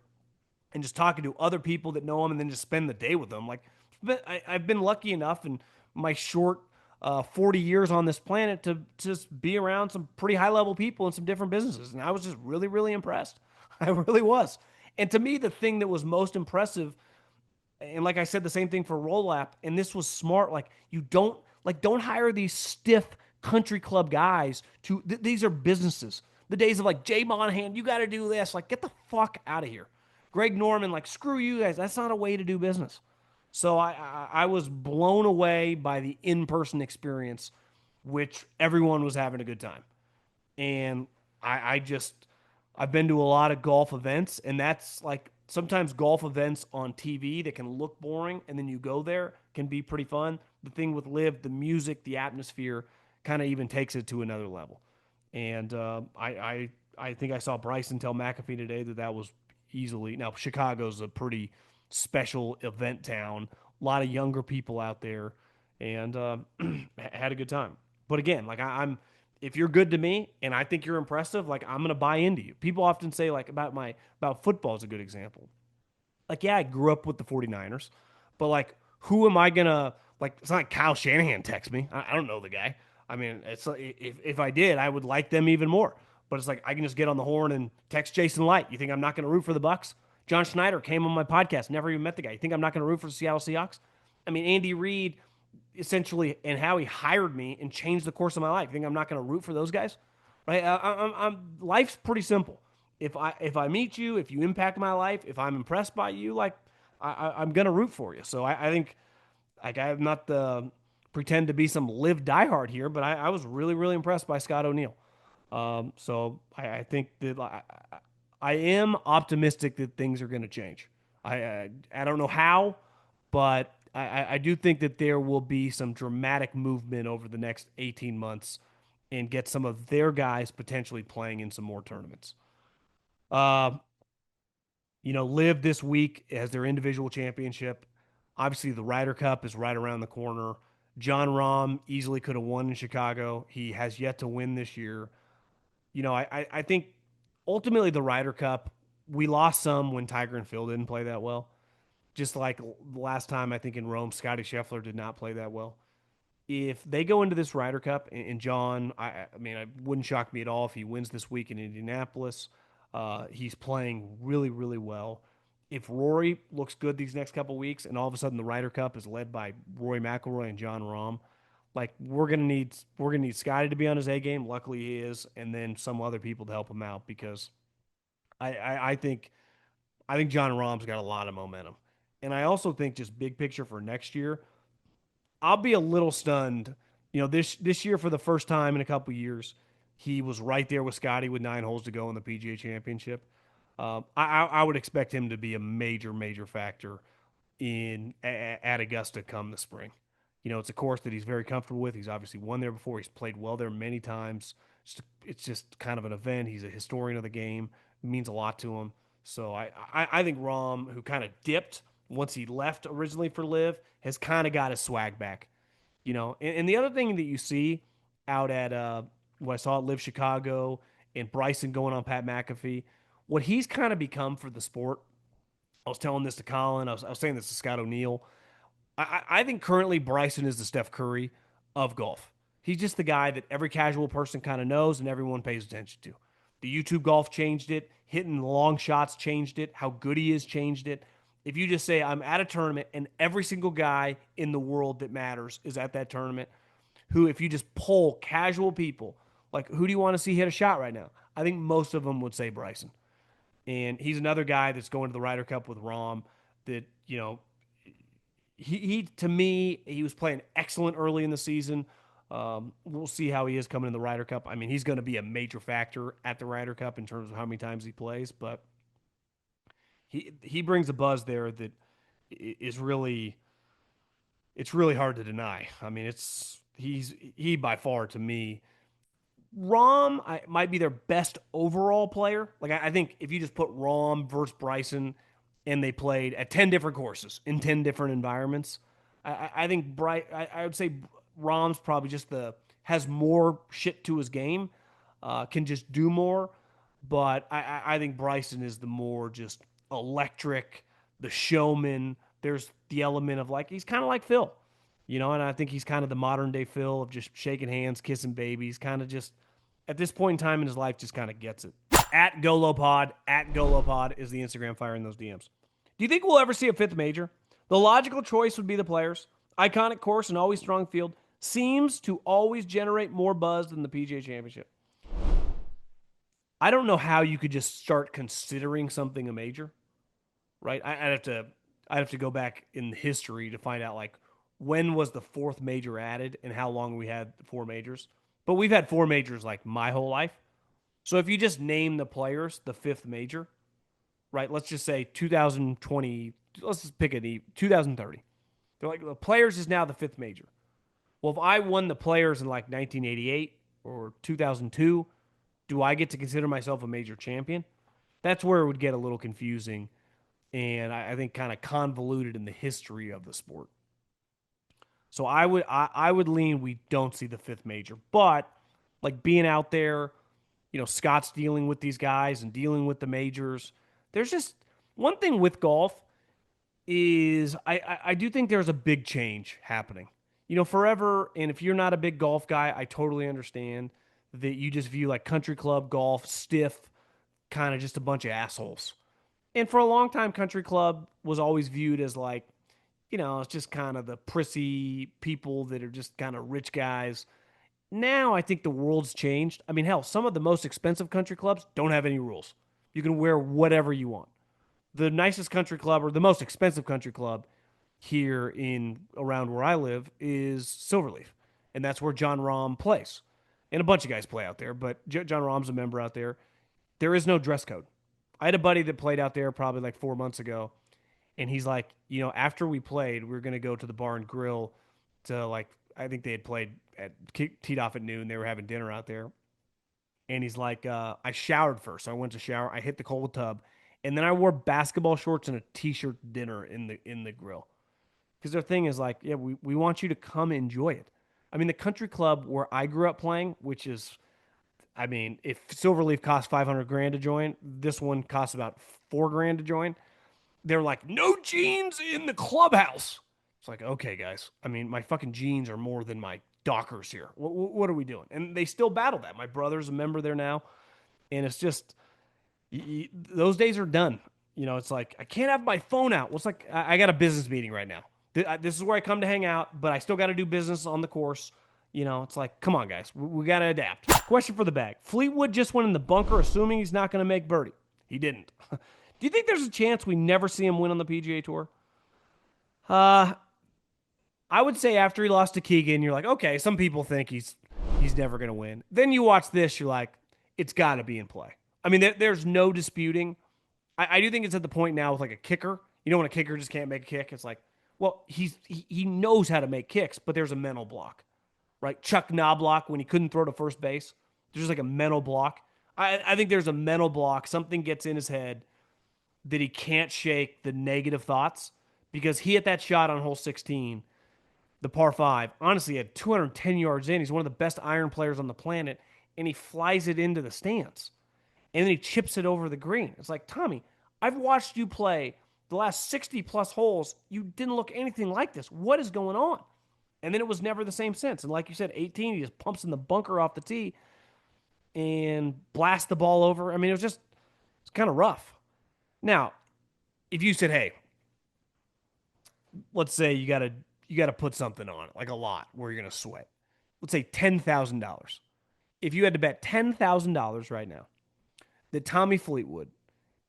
and just talking to other people that know him and then just spend the day with him. Like, I've been lucky enough in my short 40 years on this planet to just be around some pretty high level people in some different businesses. And I was just really, really impressed. I really was. And to me, the thing that was most impressive, and like I said, the same thing for Roll App, and this was smart. Like, don't hire these stiff country club guys these are businesses. The days of like Jay Monahan, you got to do this. Like, get the fuck out of here. Greg Norman, like, screw you guys. That's not a way to do business. So I was blown away by the in-person experience, which everyone was having a good time. And I've been to a lot of golf events, and that's like sometimes golf events on TV that can look boring, and then you go there can be pretty fun. The thing with LIV, the music, the atmosphere kind of even takes it to another level. And I think I saw Bryson tell McAfee today that was easily, now Chicago's a pretty special event town, a lot of younger people out there, and had a good time. But again, like I'm if you're good to me and I think you're impressive, like I'm gonna buy into you. People often say like about football is a good example. Like, yeah, I grew up with the 49ers, but like who am I gonna like? It's not like Kyle Shanahan text me. I don't know the guy. I mean, it's like, if I did, I would like them even more. But it's like I can just get on the horn and text Jason Light. You think I'm not going to root for the Bucks? John Schneider came on my podcast, never even met the guy. You think I'm not going to root for the Seattle Seahawks? I mean, Andy Reid essentially, and how he hired me and changed the course of my life. You think I'm not going to root for those guys? Right? Life's pretty simple. If I meet you, if you impact my life, if I'm impressed by you, like I'm going to root for you. So I think like I'm not the pretend to be some LIV diehard here, but I was really, really impressed by Scott O'Neill. So I think that I am optimistic that things are going to change. I don't know how, but I do think that there will be some dramatic movement over the next 18 months and get some of their guys potentially playing in some more tournaments. Uh, LIV this week as their individual championship. Obviously, the Ryder Cup is right around the corner. Jon Rahm easily could have won in Chicago. He has yet to win this year. I think ultimately the Ryder Cup, we lost some when Tiger and Phil didn't play that well. Just like last time, I think in Rome, Scottie Scheffler did not play that well. If they go into this Ryder Cup, and John, I mean, it wouldn't shock me at all if he wins this week in Indianapolis. He's playing really, really well. If Rory looks good these next couple weeks, and all of a sudden the Ryder Cup is led by Rory McIlroy and Jon Rahm, like we're gonna need Scottie to be on his A game. Luckily he is, and then some other people to help him out because I think Jon Rahm's got a lot of momentum, and I also think just big picture for next year, I'll be a little stunned. This year for the first time in a couple years, he was right there with Scotty with 9 holes to go in the PGA Championship. I would expect him to be a major major factor at Augusta come the spring. It's a course that he's very comfortable with. He's obviously won there before. He's played well there many times. It's just kind of an event. He's a historian of the game. It means a lot to him. So I think Rahm, who kind of dipped once he left originally for Live, has kind of got his swag back. And the other thing that you see out at what I saw at Live Chicago and Bryson going on Pat McAfee, what he's kind of become for the sport. I was telling this to Colin. I was saying this to Scott O'Neill. I think currently Bryson is the Steph Curry of golf. He's just the guy that every casual person kind of knows and everyone pays attention to. The YouTube golf changed it. Hitting the long shots changed it. How good he is changed it. If you just say, I'm at a tournament and every single guy in the world that matters is at that tournament, who, if you just poll casual people, like, who do you want to see hit a shot right now? I think most of them would say Bryson. And he's another guy that's going to the Ryder Cup with Rahm that, he to me, he was playing excellent early in the season. We'll see how he is coming in the Ryder Cup. I mean, he's going to be a major factor at the Ryder Cup in terms of how many times he plays, but he brings a buzz there that is really it's really hard to deny. I mean, he by far to me might be their best overall player. Like I think if you just put Rahm versus Bryson and they played at 10 different courses in 10 different environments, I think I would say Rahm's probably just the has more shit to his game, can just do more. But I think Bryson is the more just electric, the showman. There's the element of like he's kind of like Phil, and I think he's kind of the modern day Phil of just shaking hands, kissing babies, kind of just at this point in time in his life, just kind of gets it. At GoloPod is the Instagram firing those DMs. Do you think we'll ever see a fifth major? The logical choice would be the Players. Iconic course and always strong field seems to always generate more buzz than the PGA Championship. I don't know how you could just start considering something a major, right? I'd have to go back in history to find out like when was the fourth major added and how long we had four majors. But we've had four majors like my whole life. So if you just name the Players the fifth major, right? Let's just say 2020. Let's just pick 2030. They're like the Players is now the fifth major. Well, if I won the Players in like 1988 or 2002, do I get to consider myself a major champion? That's where it would get a little confusing and I think kind of convoluted in the history of the sport. So I would lean we don't see the fifth major, but like being out there, Scott's dealing with these guys and dealing with the majors. There's just one thing with golf is I do think there's a big change happening. Forever, and if you're not a big golf guy, I totally understand that you just view like country club golf stiff, kind of just a bunch of assholes. And for a long time, country club was always viewed as like, it's just kind of the prissy people that are just kind of rich guys. Now I think the world's changed. I mean, hell, some of the most expensive country clubs don't have any rules. You can wear whatever you want. The nicest country club or the most expensive country club here in around where I live is Silverleaf, and that's where Jon Rahm plays, and a bunch of guys play out there. But Jon Rahm's a member out there. There is no dress code. I had a buddy that played out there probably like 4 months ago, and he's like, after we played, we were gonna go to the bar and grill to like I think they had played at teed off at noon. They were having dinner out there, and he's like, I showered first. So I went to shower. I hit the cold tub, and then I wore basketball shorts and a t-shirt dinner in the grill. Because their thing is like, yeah, we want you to come enjoy it. I mean, the country club where I grew up playing, which is, I mean, if Silverleaf costs 500 grand to join, this one costs about 4 grand to join. They're like, no jeans in the clubhouse. It's like, okay, guys. I mean, my fucking jeans are more than my Dockers here. What are we doing? And they still battle that. My brother's a member there now, and it's just Those days are done. It's like I can't have my phone out. Well, it's like I got a business meeting right now. This is where I come to hang out, but I still got to do business on the course. It's like, come on, guys, we got to adapt. Question for the bag: Fleetwood just went in the bunker, assuming he's not going to make birdie. He didn't. Do you think there's a chance we never see him win on the PGA Tour? Uh, I would say after he lost to Keegan, you're like, okay, some people think he's never going to win. Then you watch this, you're like, it's got to be in play. I mean, there's no disputing. I do think it's at the point now with like a kicker. When a kicker just can't make a kick, it's like, well, he knows how to make kicks, but there's a mental block, right? Chuck Knobloch, when he couldn't throw to first base, there's just like a mental block. I think there's a mental block. Something gets in his head that he can't shake the negative thoughts because he hit that shot on hole 16, the par five. Honestly, at 210 yards in, he's one of the best iron players on the planet, and he flies it into the stands. And then he chips it over the green. It's like, Tommy, I've watched you play the last 60 plus holes. You didn't look anything like this. What is going on? And then it was never the same since. And like you said, 18, he just pumps in the bunker off the tee and blasts the ball over. I mean, it's kind of rough. Now, if you said, hey, let's say you gotta put something on it, like a lot where you're gonna sweat. Let's say $10,000. If you had to bet $10,000 right now that Tommy Fleetwood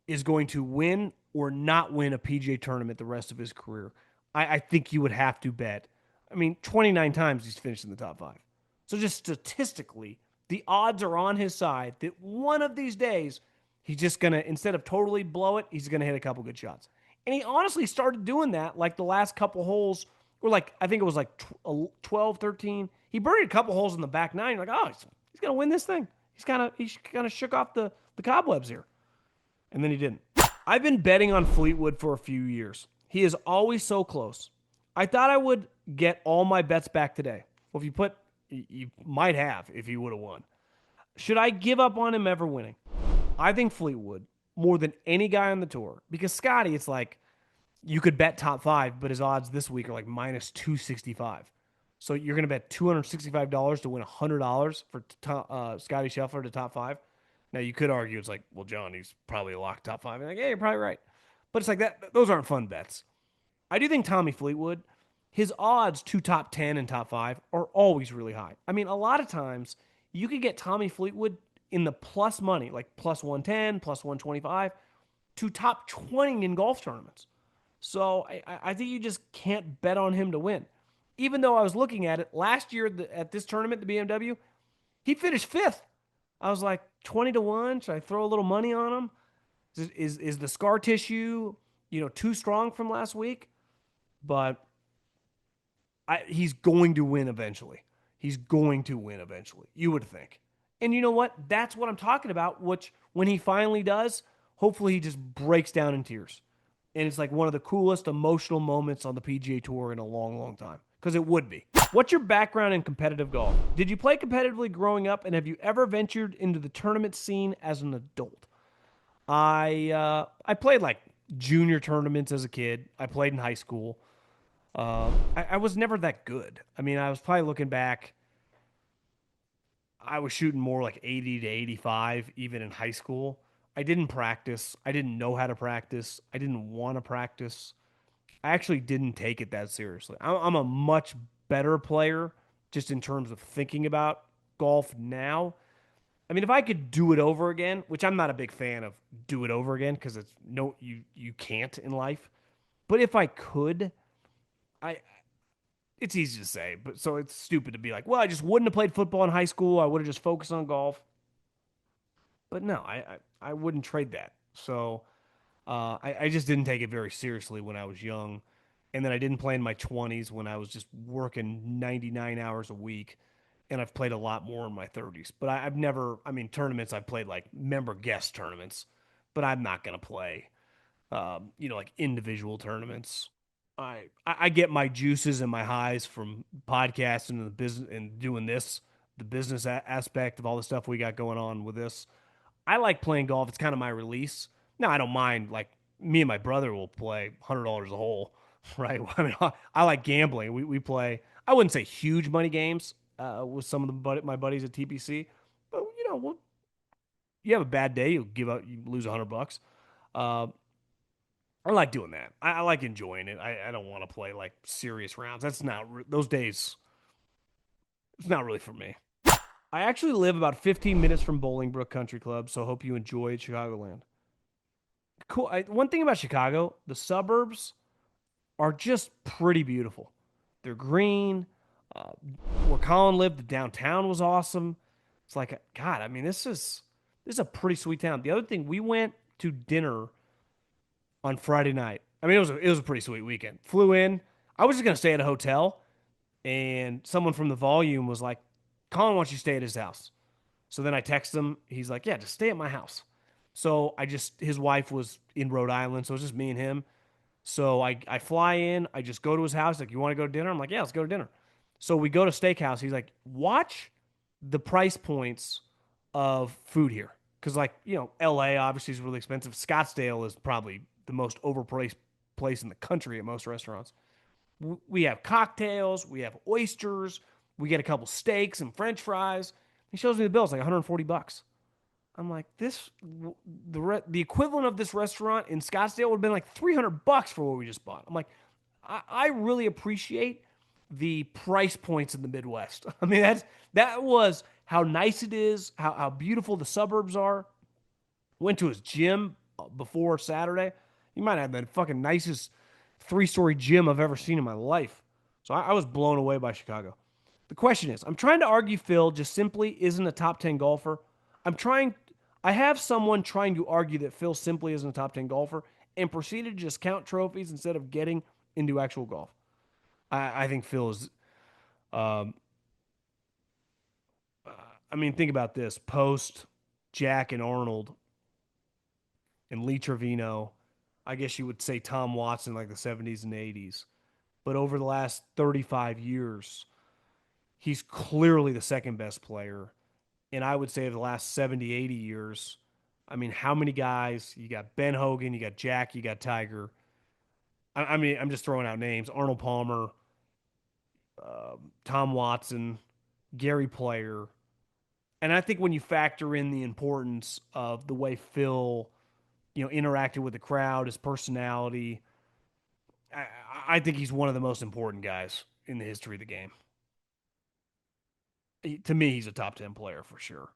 is going to win or not win a PGA tournament the rest of his career, I think you would have to bet. I mean, 29 times he's finished in the top five. So just statistically, the odds are on his side that one of these days he's just going to, instead of totally blow it, he's going to hit a couple good shots. And he honestly started doing that like the last couple holes, or like, I think it was like 12, 13. He birdied a couple holes in the back nine. You're like, oh, he's going to win this thing. He kind of shook off the cobwebs here. And then he didn't. I've been betting on Fleetwood for a few years. He is always so close. I thought I would get all my bets back today. Well, you might have if he would have won. Should I give up on him ever winning? I think Fleetwood more than any guy on the tour, because Scottie, it's like you could bet top five, but his odds this week are like minus 265. So you're going to bet $265 to win $100 for Scottie Scheffler to top five. Now you could argue it's like, well, John, he's probably a lock top five. And like, yeah, you're probably right. But it's like that. Those aren't fun bets. I do think Tommy Fleetwood, his odds to top 10 and top five are always really high. I mean, a lot of times you could get Tommy Fleetwood in the plus money, like plus 110, plus 125, to top 20 in golf tournaments. So I think you just can't bet on him to win. Even though I was looking at it last year at this tournament, the BMW, he finished fifth. I was like 20 to 1. Should I throw a little money on him? Is the scar tissue, too strong from last week? But he's going to win eventually. He's going to win eventually, you would think. And you know what? That's what I'm talking about, which when he finally does, hopefully he just breaks down in tears. And it's like one of the coolest emotional moments on the PGA Tour in a long, long time. Because it would be. What's your background in competitive golf? Did you play competitively growing up, and have you ever ventured into the tournament scene as an adult? I played like junior tournaments as a kid. I played in high school. I was never that good. I mean, I was probably looking back, I was shooting more like 80 to 85 even in high school. I didn't practice. I didn't know how to practice. I didn't want to practice. I actually didn't take it that seriously. I'm a much better player just in terms of thinking about golf now. I mean, if I could do it over again, which I'm not a big fan of do it over again because it's no you can't in life. But if I could, I it's easy to say, but so it's stupid to be like, well, I just wouldn't have played football in high school. I would have just focused on golf. But no, I wouldn't trade that. So I just didn't take it very seriously when I was young. And then I didn't play in my 20s when I was just working 99 hours a week. And I've played a lot more in my 30s. But I've never, I mean, tournaments, I've played like member guest tournaments, but I'm not going to play, like individual tournaments. I get my juices and my highs from podcasting and the business and doing this, the business aspect of all the stuff we got going on with this. I like playing golf. It's kind of my release. Now I don't mind. Like me and my brother will play $100 a hole, right? I mean, I like gambling. We play. I wouldn't say huge money games with some of my buddies at TPC, but You have a bad day, you lose $100. Uh, I like doing that. I like enjoying it. I don't want to play like serious rounds. That's not those days. It's not really for me. I actually live about 15 minutes from Bolingbrook Country Club, so I hope you enjoyed Chicagoland. Cool. One thing about Chicago, the suburbs are just pretty beautiful. They're green. Uh, where Colin lived, the downtown was awesome. It's like, God, I mean, this is a pretty sweet town. The other thing, we went to dinner on Friday night. I mean, it was a pretty sweet weekend. Flew in. I was just gonna stay at a hotel, and someone from the volume was like, "Colin wants you to stay at his house." So then I text him. He's like, "Yeah, just stay at my house." So his wife was in Rhode Island, so it was just me and him. So I fly in. I just go to his house. Like, you want to go to dinner? I'm like, yeah, let's go to dinner. So we go to steakhouse. He's like, watch the price points of food here, because like L.A. obviously is really expensive. Scottsdale is probably the most overpriced place in the country at most restaurants. We have cocktails, we have oysters, we get a couple steaks and French fries. He shows me the bill. It's like $140. I'm like, the equivalent of this restaurant in Scottsdale would have been like $300 for what we just bought. I'm like, I really appreciate the price points in the Midwest. I mean, that was how nice it is, how beautiful the suburbs are. Went to his gym before Saturday. He might have the fucking nicest 3-story gym I've ever seen in my life. So I was blown away by Chicago. The question is, I'm trying to argue Phil just simply isn't a top 10 golfer. I have someone trying to argue that Phil simply isn't a top 10 golfer and proceeded to just count trophies instead of getting into actual golf. I think Phil is, um, I mean, think about this. Post Jack and Arnold and Lee Trevino, I guess you would say Tom Watson like the 70s and 80s. But over the last 35 years, he's clearly the second best player. And I would say of the last 70, 80 years, I mean, how many guys? You got Ben Hogan, you got Jack, you got Tiger. I mean, I'm just throwing out names. Arnold Palmer, Tom Watson, Gary Player. And I think when you factor in the importance of the way Phil, interacted with the crowd, his personality, I, I think he's one of the most important guys in the history of the game. To me, he's a top 10 player for sure.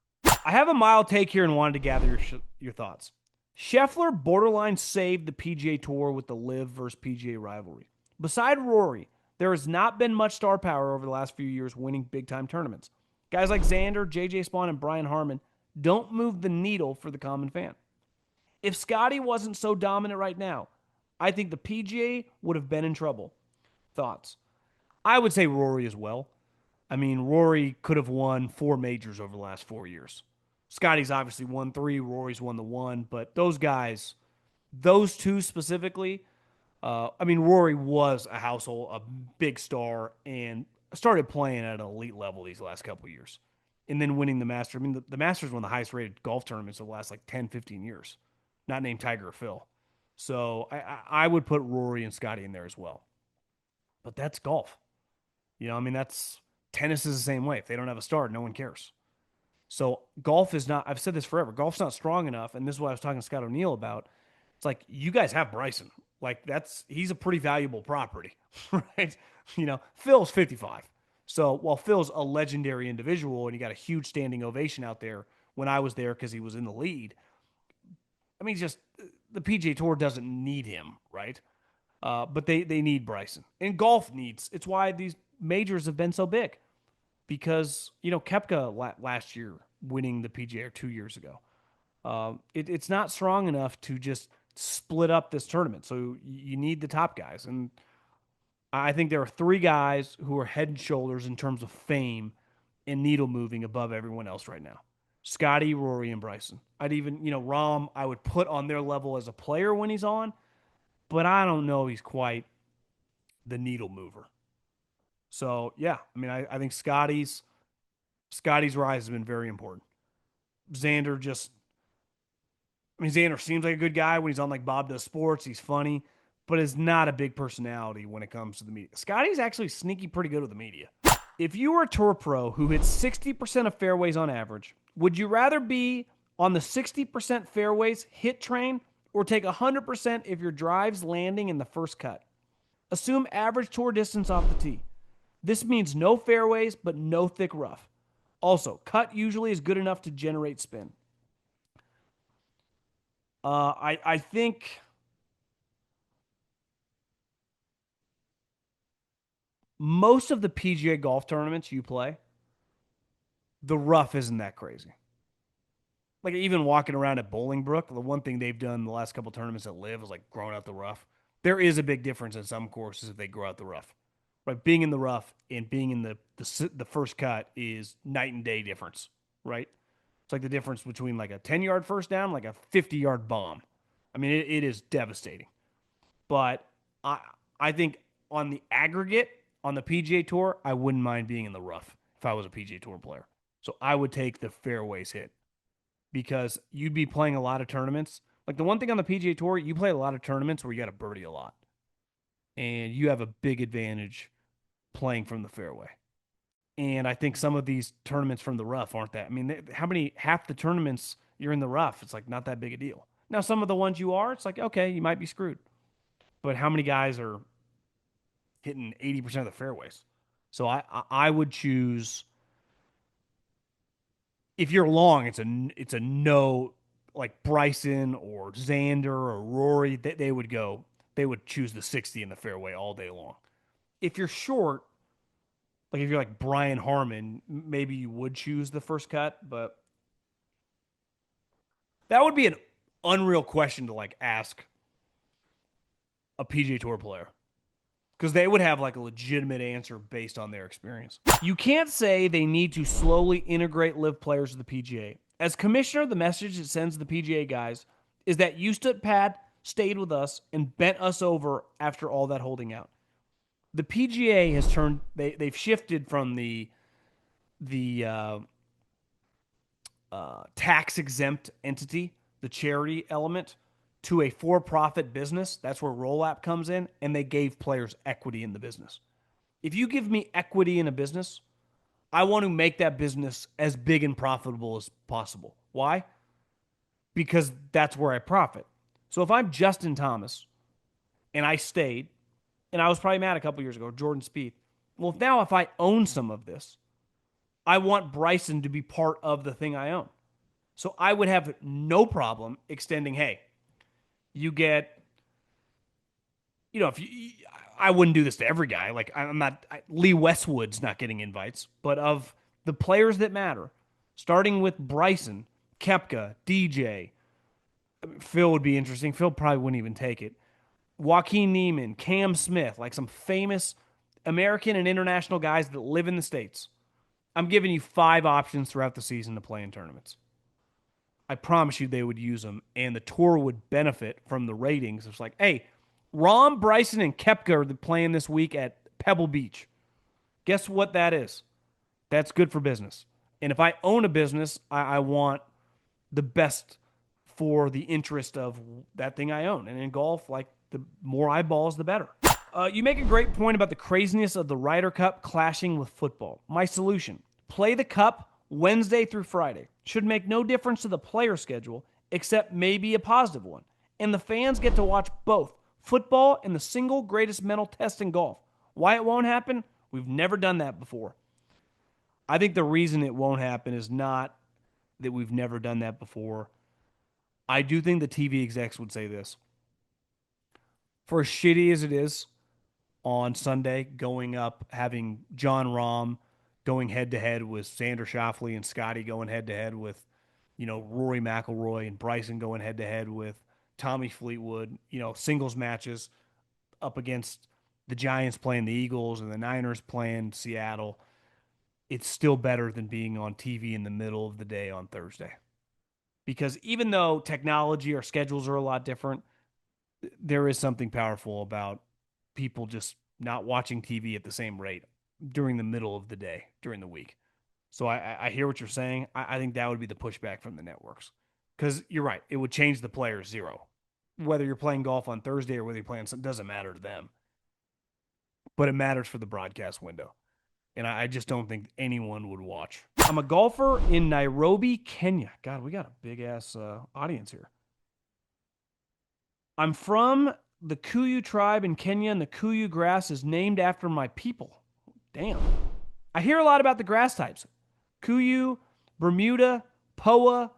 I have a mild take here and wanted to gather your thoughts. Scheffler borderline saved the PGA Tour with the LIV versus PGA rivalry. Beside Rory, there has not been much star power over the last few years winning big time tournaments. Guys like Xander, JJ Spaun, and Brian Harman don't move the needle for the common fan. If Scottie wasn't so dominant right now, I think the PGA would have been in trouble. Thoughts? I would say Rory as well. I mean, Rory could have won 4 majors over the last 4 years. Scottie's obviously won 3, Rory's won the 1, but those guys, those two specifically, I mean, Rory was a household, a big star, and started playing at an elite level these last couple of years. And then winning the Masters. I mean, the Masters one of the highest rated golf tournaments of the last like 10, 15 years. Not named Tiger or Phil. So I would put Rory and Scottie in there as well. But that's golf. I mean, that's tennis is the same way. If they don't have a star, no one cares. So golf is not, I've said this forever, golf's not strong enough. And this is what I was talking to Scott O'Neill about. It's like, you guys have Bryson. Like, he's a pretty valuable property, right? Phil's 55. So while Phil's a legendary individual and he got a huge standing ovation out there when I was there because he was in the lead, I mean, just the PGA Tour doesn't need him, right? But they need Bryson. And golf needs, it's why these majors have been so big. Because, Koepka last year winning the PGA or 2 years ago. It's not strong enough to just split up this tournament. So you need the top guys. And I think there are 3 guys who are head and shoulders in terms of fame and needle moving above everyone else right now. Scottie, Rory, and Bryson. I'd even, Rahm, I would put on their level as a player when he's on, but I don't know he's quite the needle mover. So yeah, I mean, I think Scottie's rise has been very important. Xander Xander seems like a good guy when he's on like Bob Does Sports. He's funny, but is not a big personality when it comes to the media. Scottie's actually sneaky pretty good with the media. If you were a tour pro who hits 60% of fairways on average, would you rather be On the 60% fairways hit train, or take 100% if your drive's landing in the first cut. Assume average tour distance off the tee. This means no fairways, but no thick rough. Also, cut usually is good enough to generate spin. I think most of the PGA golf tournaments you play, the rough isn't that crazy. Like even walking around at Bolingbrook, the one thing they've done the last couple tournaments at LIV is like growing out the rough. There is a big difference in some courses if they grow out the rough. Right, being in the rough and being in the first cut is night and day difference. Right, it's like the difference between like a 10-yard first down, like a 50-yard bomb. I mean, it is devastating. But I I think on the aggregate on the PGA Tour, I wouldn't mind being in the rough if I was a PGA Tour player. So I would take the fairways hit because you'd be playing a lot of tournaments. Like the one thing on the PGA Tour, you play a lot of tournaments where you got to birdie a lot, and you have a big advantage playing from the fairway. And I think some of these tournaments from the rough aren't that. I mean, how many half the tournaments you're in the rough? It's like not that big a deal. Now, some of the ones you are, it's like okay, you might be screwed. But how many guys are hitting 80% of the fairways? So I would choose if you're long, it's a no, like Bryson or Xander or Rory. They would choose the 60 in the fairway all day long. If you're short, like if you're like Brian Harmon, maybe you would choose the first cut, but that would be an unreal question to like ask a PGA Tour player because they would have like a legitimate answer based on their experience. You can't say they need to slowly integrate LIV players to the PGA. As commissioner, the message it sends to the PGA guys is that you stood pat, stayed with us, and bent us over after all that holding out. The PGA has turned they've shifted from the tax exempt entity, the charity element, to a for profit business. That's where Roll App comes in, and they gave players equity in the business. If you give me equity in a business, I want to make that business as big and profitable as possible. Why? Because that's where I profit. So if I'm Justin Thomas and I stayed, and I was probably mad a couple years ago, Jordan Spieth. Well, now if I own some of this, I want Bryson to be part of the thing I own. So I would have no problem extending, hey, you get, if you, I wouldn't do this to every guy. Like I'm not, Lee Westwood's not getting invites, but of the players that matter, starting with Bryson, Koepka, DJ, Phil would be interesting. Phil probably wouldn't even take it. Joaquin Neiman, Cam Smith, like some famous American and international guys that live in the States. I'm giving you 5 options throughout the season to play in tournaments. I promise you they would use them, and the tour would benefit from the ratings. It's like, hey, Rahm, Bryson, and Koepka are playing this week at Pebble Beach. Guess what that is? That's good for business. And if I own a business, I want the best for the interest of that thing I own. And in golf, like the more eyeballs, the better. You make a great point about the craziness of the Ryder Cup clashing with football. My solution: play the Cup Wednesday through Friday. Should make no difference to the player schedule, except maybe a positive one. And the fans get to watch both football and the single greatest mental test in golf. Why it won't happen? We've never done that before. I think the reason it won't happen is not that we've never done that before. I do think the TV execs would say this. For as shitty as it is on Sunday, going up, having Jon Rahm going head to head with Xander Schauffele and Scottie going head to head with, Rory McIlroy and Bryson going head to head with Tommy Fleetwood, singles matches up against the Giants playing the Eagles and the Niners playing Seattle. It's still better than being on TV in the middle of the day on Thursday. Because even though technology or schedules are a lot different, there is something powerful about people just not watching TV at the same rate during the middle of the day, during the week. So I hear what you're saying. I think that would be the pushback from the networks. Because you're right, it would change the players zero. Whether you're playing golf on Thursday or whether you're playing something, doesn't matter to them. But it matters for the broadcast window. And I just don't think anyone would watch. I'm a golfer in Nairobi, Kenya. God, we got a big ass audience here. I'm from the Kuyu tribe in Kenya, and the Kuyu grass is named after my people. Damn. I hear a lot about the grass types: Kuyu, Bermuda, Poa,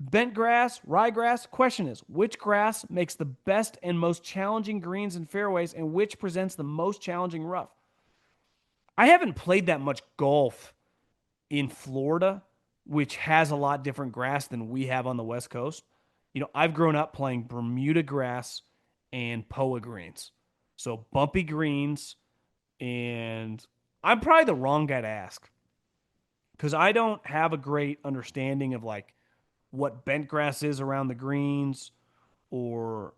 bent grass, ryegrass. Question is, which grass makes the best and most challenging greens and fairways, and which presents the most challenging rough? I haven't played that much golf in Florida, which has a lot different grass than we have on the West Coast. I've grown up playing Bermuda grass and Poa greens. So bumpy greens, and I'm probably the wrong guy to ask because I don't have a great understanding of like what bent grass is around the greens or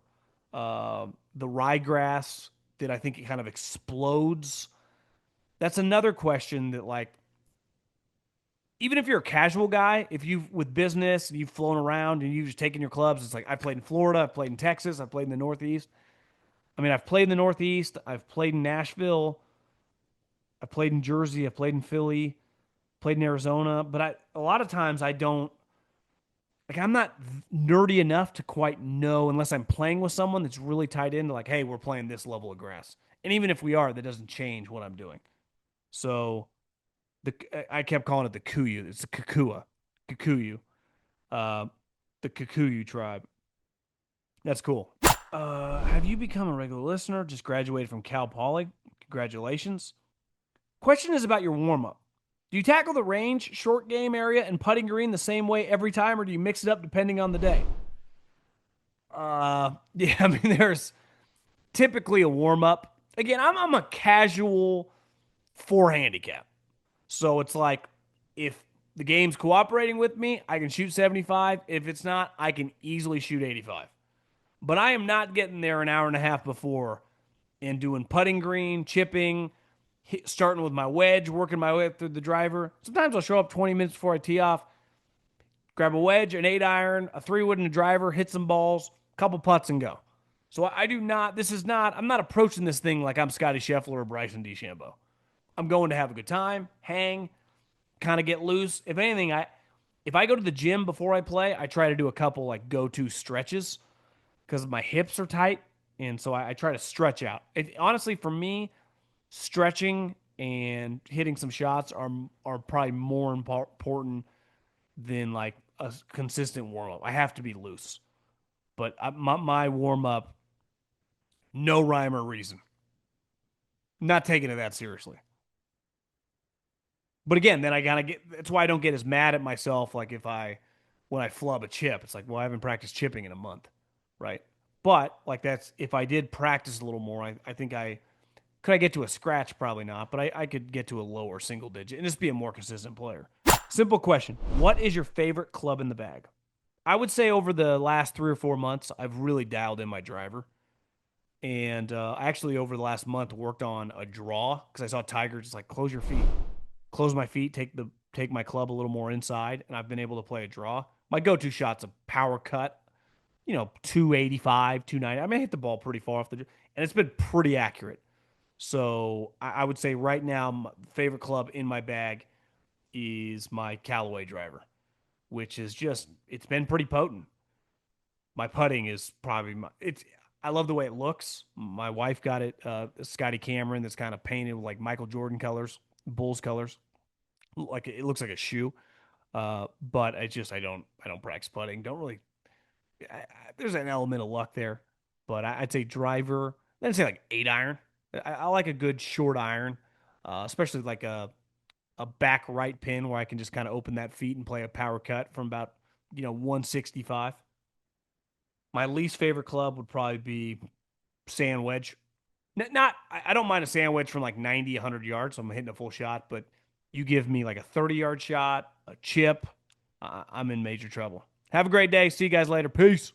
the ryegrass that I think it kind of explodes. That's another question that like even if you're a casual guy, if you've with business and you've flown around and you've just taken your clubs, it's like I've played in Florida, I've played in Texas, I've played in the Northeast. I mean, I've played in the Northeast, I've played in Nashville, I've played in Jersey, I've played in Philly, played in Arizona, but a lot of times I don't like I'm not nerdy enough to quite know unless I'm playing with someone that's really tied into like, hey, we're playing this level of grass. And even if we are, that doesn't change what I'm doing. So the I kept calling it the Kuyu. It's the Kikuyu, uh, the Kikuyu tribe. That's cool. Have you become a regular listener? Just graduated from Cal Poly. Congratulations. Question is about your warm up. Do you tackle the range, short game area, and putting green the same way every time, or do you mix it up depending on the day? Yeah, I mean, there's typically a warm up. Again, I'm a casual four handicap. So it's like if the game's cooperating with me, I can shoot 75. If it's not, I can easily shoot 85. But I am not getting there an hour and a half before and doing putting green, chipping, starting with my wedge, working my way up through the driver. Sometimes I'll show up 20 minutes before I tee off, grab a wedge, an 8-iron, a 3-wood, and a driver, hit some balls, couple putts, and go. So I do not, I'm not approaching this thing like I'm Scottie Scheffler or Bryson DeChambeau. I'm going to have a good time, hang, kind of get loose. If anything, if I go to the gym before I play, I try to do a couple like go-to stretches because my hips are tight, and so I try to stretch out. Honestly, for me, stretching and hitting some shots are probably more important than like a consistent warm up. I have to be loose, but my warm up, no rhyme or reason. Not taking it that seriously. But again, then I gotta get. That's why I don't get as mad at myself. Like if I when I flub a chip, it's like, well, I haven't practiced chipping in a month, right? But like that's if I did practice a little more, I think I could I get to a scratch? Probably not, but I could get to a lower single digit and just be a more consistent player. Simple question. What is your favorite club in the bag? I would say over the last 3 or 4 months, I've really dialed in my driver. And I actually, over the last month, worked on a draw because I saw Tiger just like close your feet, close my feet, take my club a little more inside, and I've been able to play a draw. My go-to shot's a power cut, 285, 290. I mean, I hit the ball pretty far off and it's been pretty accurate. So I would say right now, my favorite club in my bag is my Callaway driver, which is just it's been pretty potent. My putting is probably I love the way it looks. My wife got it, Scotty Cameron, that's kind of painted with like Michael Jordan colors, Bulls colors, like it looks like a shoe. But I don't practice putting. Don't really. There's an element of luck there, but I'd say driver. I'd say like 8-iron. I like a good short iron, especially like a back right pin where I can just kind of open that feet and play a power cut from about 165. My least favorite club would probably be sand wedge. Not I don't mind a sand wedge from like 90, 100 yards. So I'm hitting a full shot, but you give me like a 30-yard shot, a chip, I'm in major trouble. Have a great day. See you guys later. Peace.